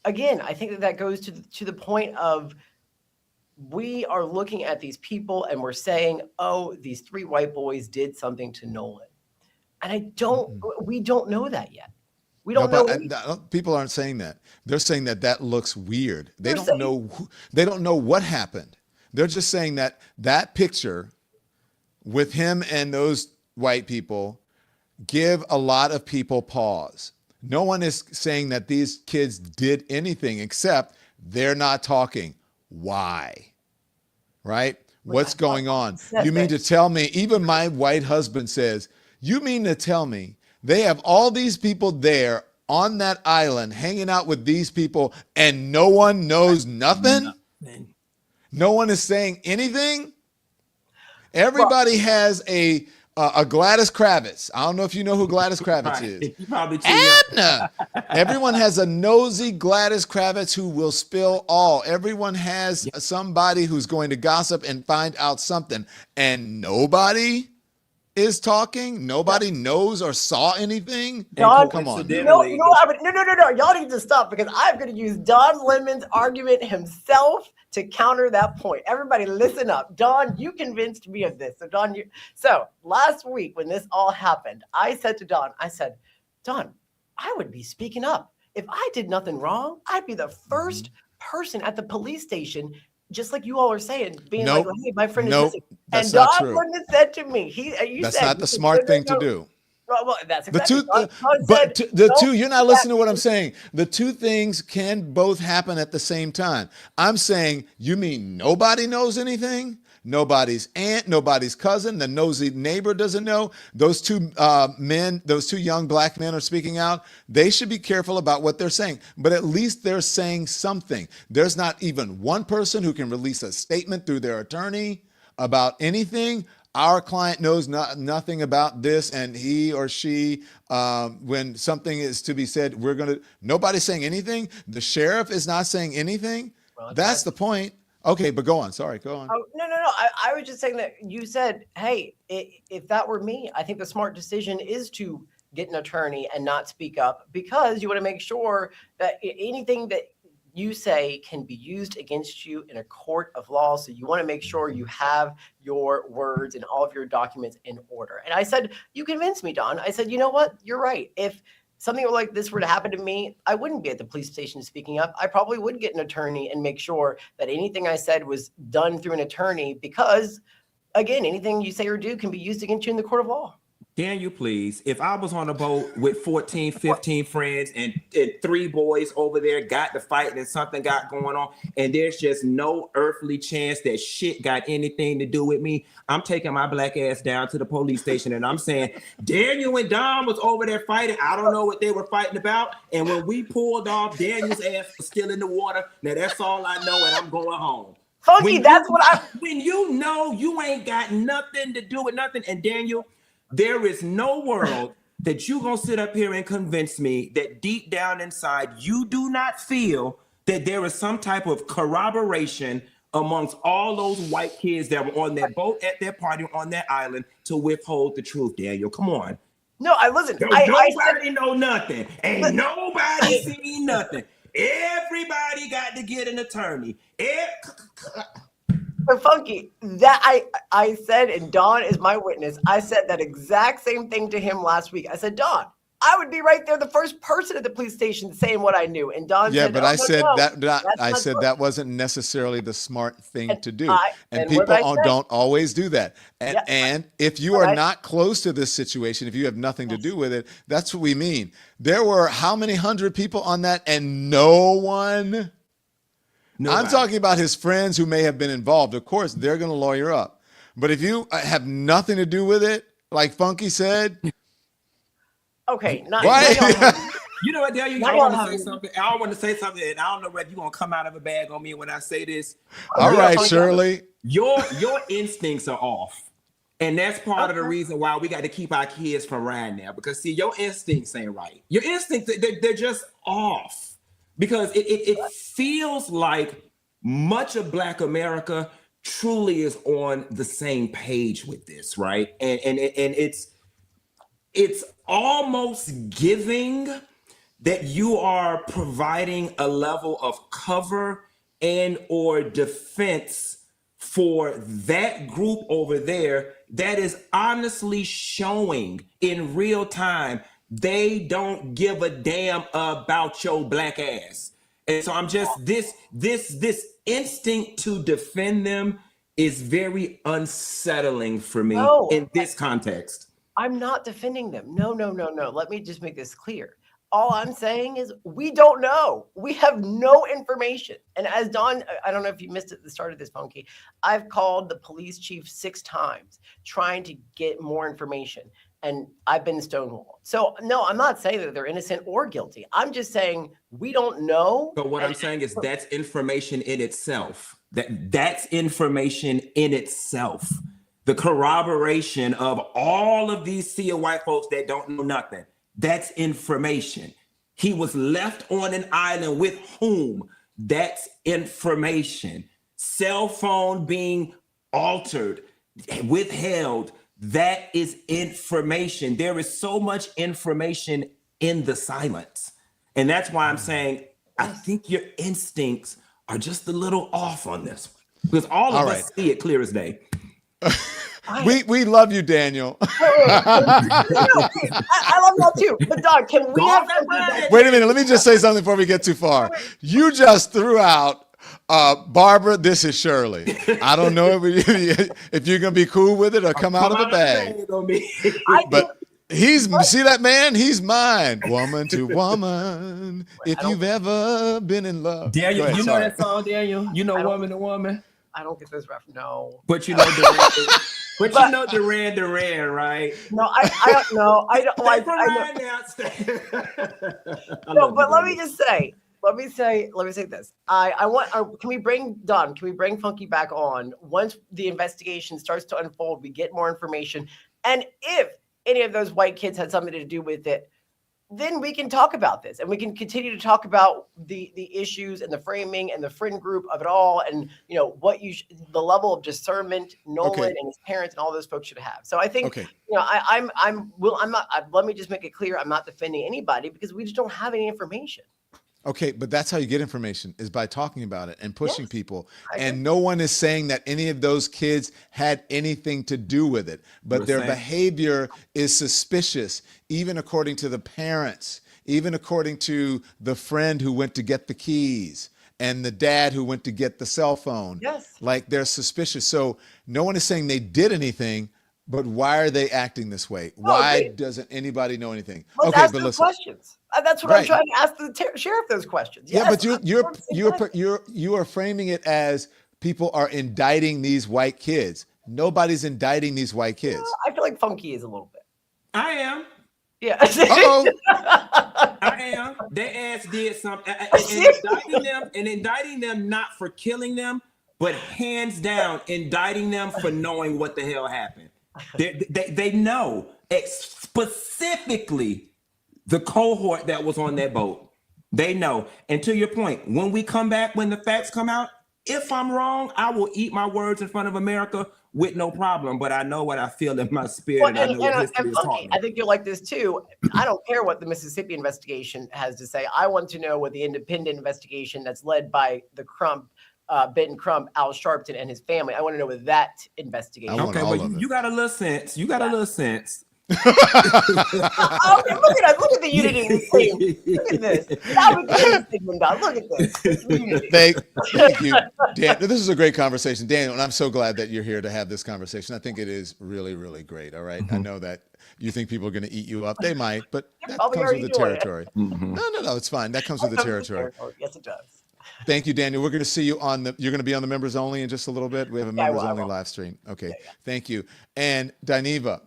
again, I think that goes to the point of, we are looking at these people and we're saying, oh, these three white boys did something to Nolan. And we don't know that yet. We don't know. People aren't saying that. They're saying that looks weird. They don't know what happened. They're just saying that picture with him and those white people give a lot of people pause. No one is saying that these kids did anything except they're not talking. Why? Right? What's going on? You mean to tell me, even my white husband says, you mean to tell me they have all these people there on that island hanging out with these people and no one knows nothing? No one is saying anything? Everybody has a Gladys Kravitz. I don't know if you know who Gladys Kravitz is. You probably Edna. Everyone has a nosy Gladys Kravitz who will spill all. Everyone has somebody who's going to gossip and find out something. And nobody is talking. Nobody knows or saw anything. Don, come on. No. Y'all need to stop, because I'm going to use Don Lemon's argument himself to counter that point. Everybody listen up. Don, you convinced me of this. So last week when this all happened, I said to Don, Don, I would be speaking up. If I did nothing wrong, I'd be the first person at the police station, just like you all are saying, being like, hey, my friend is missing. And Don Lemon said to me, that's not the smart thing to do. Well, that's exactly the two, you're not listening to what I'm saying. The two things can both happen at the same time. I'm saying, you mean nobody knows anything? Nobody's aunt, nobody's cousin, the nosy neighbor doesn't know. Those two young Black men are speaking out. They should be careful about what they're saying, but at least they're saying something. There's not even one person who can release a statement through their attorney about anything. Our client knows nothing about this, and he or she, when something is to be said, nobody's saying anything. The sheriff is not saying anything. Well, that's the point. Okay, but go on. Sorry, go on. Oh, no. I was just saying that you said, hey, if that were me, I think the smart decision is to get an attorney and not speak up, because you want to make sure that anything that you say can be used against you in a court of law. So you want to make sure you have your words and all of your documents in order. And I said, you convinced me, Don. I said, you know what? You're right. If something like this were to happen to me, I wouldn't be at the police station speaking up. I probably would get an attorney and make sure that anything I said was done through an attorney, because again, anything you say or do can be used against you in the court of law. Can you please, if I was on a boat with 14, 15 friends and 3 boys over there got to fight and something got going on and there's just no earthly chance that shit got anything to do with me, I'm taking my black ass down to the police station and I'm saying, Daniel and Dom was over there fighting. I don't know what they were fighting about. And when we pulled off, Daniel's ass was still in the water. Now that's all I know and I'm going home. Funky, When you know you ain't got nothing to do with nothing, and Daniel, there is no world that you gonna sit up here and convince me that deep down inside you do not feel that there is some type of corroboration amongst all those white kids that were on that boat at their party on that island to withhold the truth, Daniel. Come on. No, listen. Nobody know nothing. Ain't nobody seen nothing. Everybody got to get an attorney. But Funky, that I said, and Don is my witness, I said that exact same thing to him last week. I said, Don, I would be right there, the first person at the police station saying what I knew. And Don said, but I said no, that wasn't necessarily the smart thing to do. And people don't always do that. And if you are not close to this situation, if you have nothing to do with it, that's what we mean. There were how many hundred people on that and no one? Nobody. I'm talking about his friends who may have been involved. Of course, they're going to lawyer up. But if you have nothing to do with it, like Funky said. Okay. You know what, Daniel? I want to say something. I want to say something, and I don't know whether you're going to come out of a bag on me when I say this. All right, Shirley. Your instincts are off. And that's part of the reason why we got to keep our kids from riding now. Because, see, your instincts ain't right. Your instincts, they're just off. Because it feels like much of Black America truly is on the same page with this, right? And it's almost giving that you are providing a level of cover and or defense for that group over there that is honestly showing in real time they don't give a damn about your black ass. And so I'm just this instinct to defend them is very unsettling for me in this context. I'm not defending them. No. Let me just make this clear. All I'm saying is we don't know. We have no information. And as Don, I don't know if you missed it at the start of this, Funky, I've called the police chief 6 times trying to get more information. And I've been stonewalled. So no, I'm not saying that they're innocent or guilty. I'm just saying we don't know. But what I'm saying is that's information in itself. That's information in itself. The corroboration of all of these sea of white folks that don't know nothing. That's information. He was left on an island with whom? That's information. Cell phone being altered, withheld. That is information. There is so much information in the silence. And that's why I'm saying, I think your instincts are just a little off on this one. Because all of us see it clear as day. We love you, Daniel. I love that too. But Don, can we have Wait a minute. Let me just say something before we get too far. You just threw out Barbara, this is Shirley. I don't know if you're going to be cool with it or come out of the bag. But see that man? He's mine. Woman to woman. If you've ever been in love. Daniel, you know that song, Daniel? You know Woman to Woman? I don't get this ref. No. But you know Duran Duran, right? No, I don't know. I don't like. No, but let me say this. I want. Can we bring Don? Can we bring Funky back on once the investigation starts to unfold? We get more information, and if any of those white kids had something to do with it, then we can talk about this, and we can continue to talk about the issues and the framing and the friend group of it all, and the level of discernment Nolan and his parents and all those folks should have. So I think let me just make it clear, I'm not defending anybody because we just don't have any information. Okay, but that's how you get information, is by talking about it and pushing people. And no one is saying that any of those kids had anything to do with it, but their behavior is suspicious, even according to the parents, even according to the friend who went to get the keys. and the dad who went to get the cell phone. Yes. Like they're suspicious. So no one is saying they did anything, but why are they acting this way? Why doesn't anybody know anything? Let's Okay, ask but those listen. questions. That's what I'm Right. trying to ask the sheriff those questions. Yeah, Yes, but you are framing it as people are indicting these white kids. Nobody's indicting these white kids. I feel like Funky is a little bit. I am. Yeah. Uh-oh. I am. Their ass did something. And indicting them not for killing them, but hands down, indicting them for knowing what the hell happened. They know specifically the cohort that was on that boat. They know. And to your point, when we come back, when the facts come out, if I'm wrong, I will eat my words in front of America with no problem. But I know what I feel in my spirit, and I know what history is Funky, taught me. I think you're like this too. I don't care what the Mississippi investigation has to say. I want to know what the independent investigation that's led by the Benton Crump, Al Sharpton, and his family. I want to know what that investigation. Okay, but you got a little sense. You got a little sense. Okay, look at us. Look at the unity we see. Look at this. Now we can Sigmund God. Look at this. Thank you, Dan. This is a great conversation, Daniel, and I'm so glad that you're here to have this conversation. I think it is really, really great. All right, I know that you think people are going to eat you up. They might, but that comes with the territory. No, it's fine. That comes with the territory. Yes, it does. Thank you, Daniel. We're going to see you you're going to be on the members only in just a little bit. We have a members only live stream. Okay, thank you. And Dineva.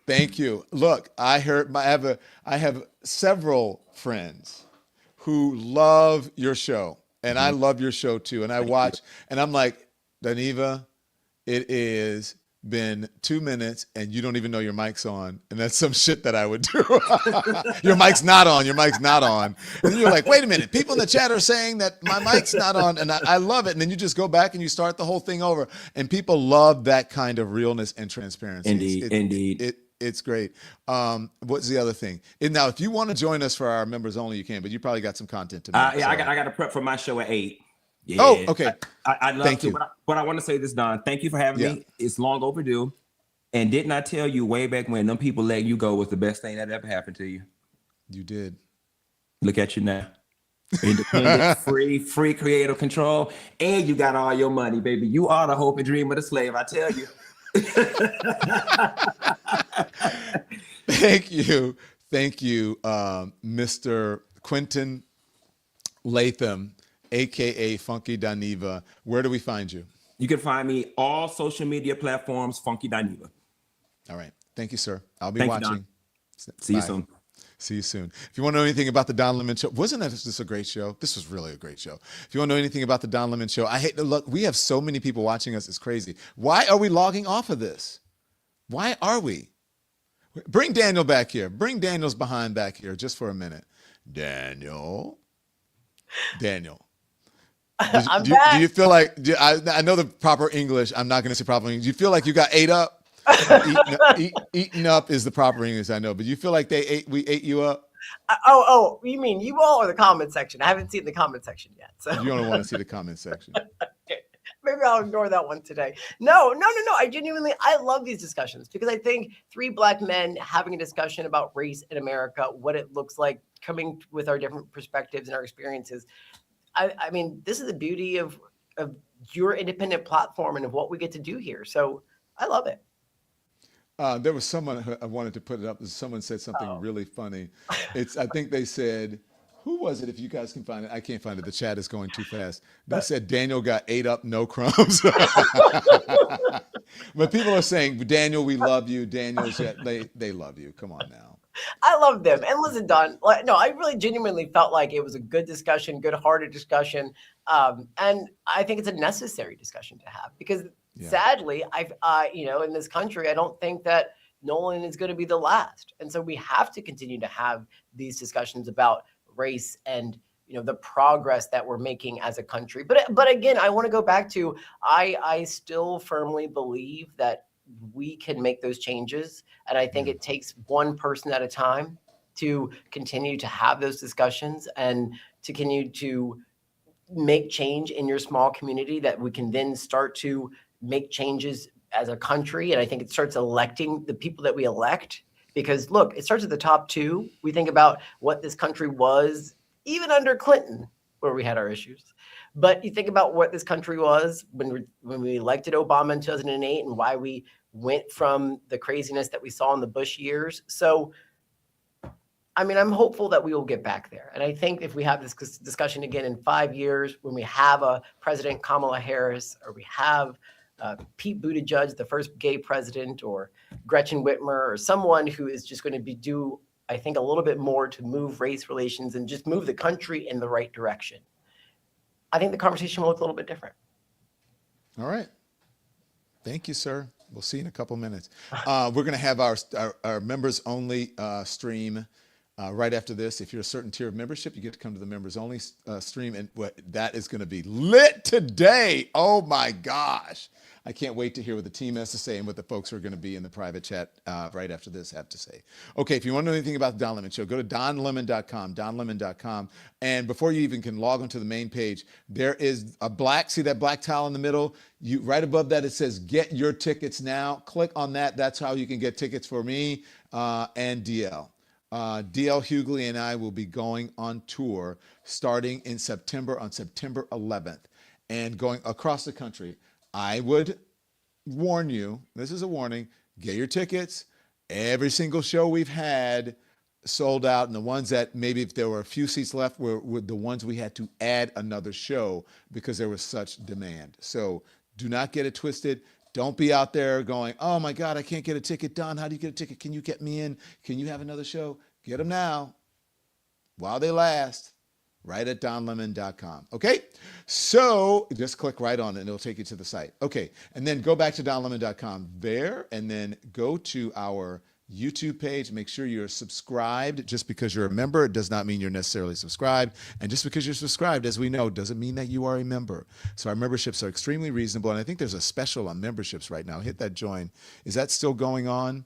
Thank you. Look, I have several friends who love your show, and I love your show too. And I watch, and I'm like, Dineva, it is been 2 minutes, and you don't even know your mic's on, and that's some shit that I would do. Your mic's not on. Your mic's not on. And you're like, wait a minute. People in the chat are saying that my mic's not on, and I love it. And then you just go back and you start the whole thing over, and people love that kind of realness and transparency. Indeed. It's great. What's the other thing? And now, if you want to join us for our members only, you can, but you probably got some content to make. Yeah, I got to prep for my show at 8. Yeah. Oh, okay. I'd love Thank to, you. but I want to say this, Don. Thank you for having me. It's long overdue. And didn't I tell you way back when them people let you go was the best thing that ever happened to you? You did. Look at you now. Independent, free creative control, and you got all your money, baby. You are the hope and dream of the slave, I tell you. Thank you, Mr. Quentin Latham, aka Funky Dineva. Where do we find you? You can find me all social media platforms, Funky Dineva. All right. Thank you, sir. I'll be watching. See you soon. See you soon. If you want to know anything about the Don Lemon Show, wasn't that just a great show? This was really a great show. If you want to know anything about the Don Lemon Show, I hate to look. We have so many people watching us. It's crazy. Why are we logging off of this? Why are we? Bring Daniel back here. Bring Daniel's behind back here just for a minute. Daniel. I'm back. Do you feel like, I know the proper English. I'm not going to say proper English. Do you feel like you got ate up? Eaten up is the proper English, I know, but you feel like we ate you up? You mean you all or the comment section? I haven't seen the comment section yet. So you don't want to see the comment section. Okay. Maybe I'll ignore that one today. No. I love these discussions because I think 3 Black men having a discussion about race in America, what it looks like, coming with our different perspectives and our experiences. I mean, this is the beauty of your independent platform and of what we get to do here. So I love it. There was someone, I wanted to put it up. Someone said something really funny. I think they said, who was it? If you guys can find it, I can't find it. The chat is going too fast. They said Daniel got ate up, no crumbs. But people are saying, Daniel, we love you. They love you. Come on now. I love them. And listen, Don, no, I really genuinely felt like it was a good discussion, good-hearted discussion. And I think it's a necessary discussion to have because sadly, in this country, I don't think that Nolan is going to be the last. And so we have to continue to have these discussions about race and, the progress that we're making as a country. But again, I want to go back to, I still firmly believe that we can make those changes. And I think it takes one person at a time to continue to have those discussions and to continue to make change in your small community that we can then start to make changes as a country. And I think it starts electing the people that we elect, because look, it starts at the top 2. We think about what this country was even under Clinton, where we had our issues. But you think about what this country was when we elected Obama in 2008 and why we went from the craziness that we saw in the Bush years. So, I mean, I'm hopeful that we will get back there. And I think if we have this discussion again in 5 years, when we have a President Kamala Harris, or we have Pete Buttigieg, the first gay president, or Gretchen Whitmer, or someone who is just going to do, I think, a little bit more to move race relations and just move the country in the right direction, I think the conversation will look a little bit different. All right. Thank you, sir. We'll see you in a couple minutes. We're going to have our members only stream right after this. If you're a certain tier of membership, you get to come to the members only stream, and that is going to be lit today. Oh my gosh. I can't wait to hear what the team has to say and what the folks who are going to be in the private chat right after this have to say. Okay, if you want to know anything about the Don Lemon Show, go to donlemon.com, donlemon.com. And before you even can log onto the main page, there is see that black tile in the middle? Right above that, it says, get your tickets now. Click on that. That's how you can get tickets for me and DL. DL Hughley and I will be going on tour starting in September, on September 11th, and going across the country. I would warn you, this is a warning, get your tickets. Every single show we've had sold out, and the ones that maybe if there were a few seats left were the ones we had to add another show because there was such demand. So do not get it twisted. Don't be out there going, oh my God, I can't get a ticket. Don, how do you get a ticket? Can you get me in? Can you have another show? Get them now while they last. Right at donlemon.com. Okay, so just click right on it and it'll take you to the site. Okay, and then go back to donlemon.com there, and then go to our YouTube page. Make sure you're subscribed. Just because you're a member, it does not mean you're necessarily subscribed. And just because you're subscribed, as we know, doesn't mean that you are a member. So our memberships are extremely reasonable, and I think there's a special on memberships right now. Hit that join. Is that still going on?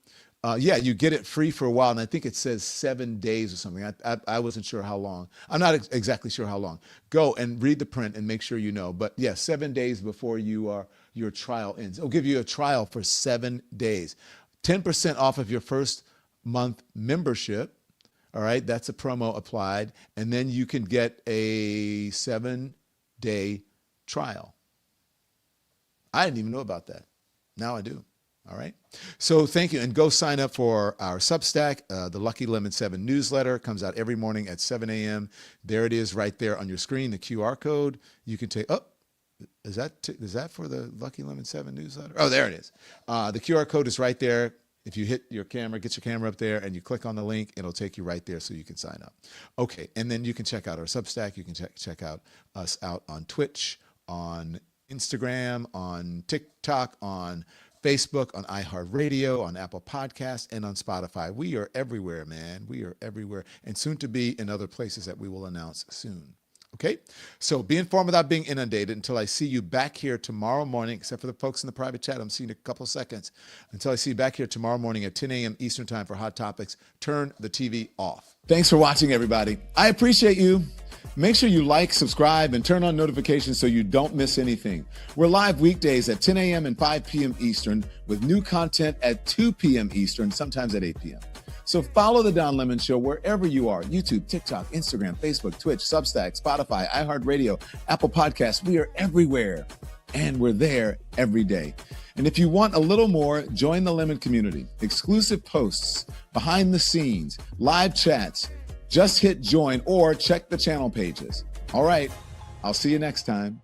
Yeah, you get it free for a while, and I think it says 7 days or something. I wasn't sure how long. I'm not exactly sure how long. Go and read the print and make sure you know. But yeah, 7 days before your trial ends. It'll give you a trial for 7 days. 10% off of your first month membership. All right, that's a promo applied. And then you can get a 7-day trial. I didn't even know about that. Now I do. All right. So thank you. And go sign up for our Substack, the Lucky Lemon 7 newsletter. It comes out every morning at 7 a.m. There it is right there on your screen, the QR code. You can take, is that for the Lucky Lemon 7 newsletter? Oh, there it is. The QR code is right there. If you hit your camera, get your camera up there, and you click on the link, it'll take you right there so you can sign up. Okay. And then you can check out our Substack. You can check out us out on Twitch, on Instagram, on TikTok, on Facebook, on iHeart Radio, on Apple Podcasts, and on Spotify. We are everywhere, man. We are everywhere, and soon to be in other places that we will announce soon. Okay? So be informed without being inundated until I see you back here tomorrow morning, except for the folks in the private chat. I'm seeing a couple seconds. Until I see you back here tomorrow morning at 10 a.m. Eastern Time for Hot Topics, turn the TV off. Thanks for watching, everybody. I appreciate you. Make sure you like, subscribe, and turn on notifications so you don't miss anything. We're live weekdays at 10 a.m. and 5 p.m. Eastern with new content at 2 p.m. Eastern, sometimes at 8 p.m. So follow The Don Lemon Show wherever you are. YouTube, TikTok, Instagram, Facebook, Twitch, Substack, Spotify, iHeart Radio, Apple Podcasts. We are everywhere, and we're there every day. And if you want a little more, join the Lemon community. Exclusive posts, behind the scenes, live chats. Just hit join or check the channel pages. All right, I'll see you next time.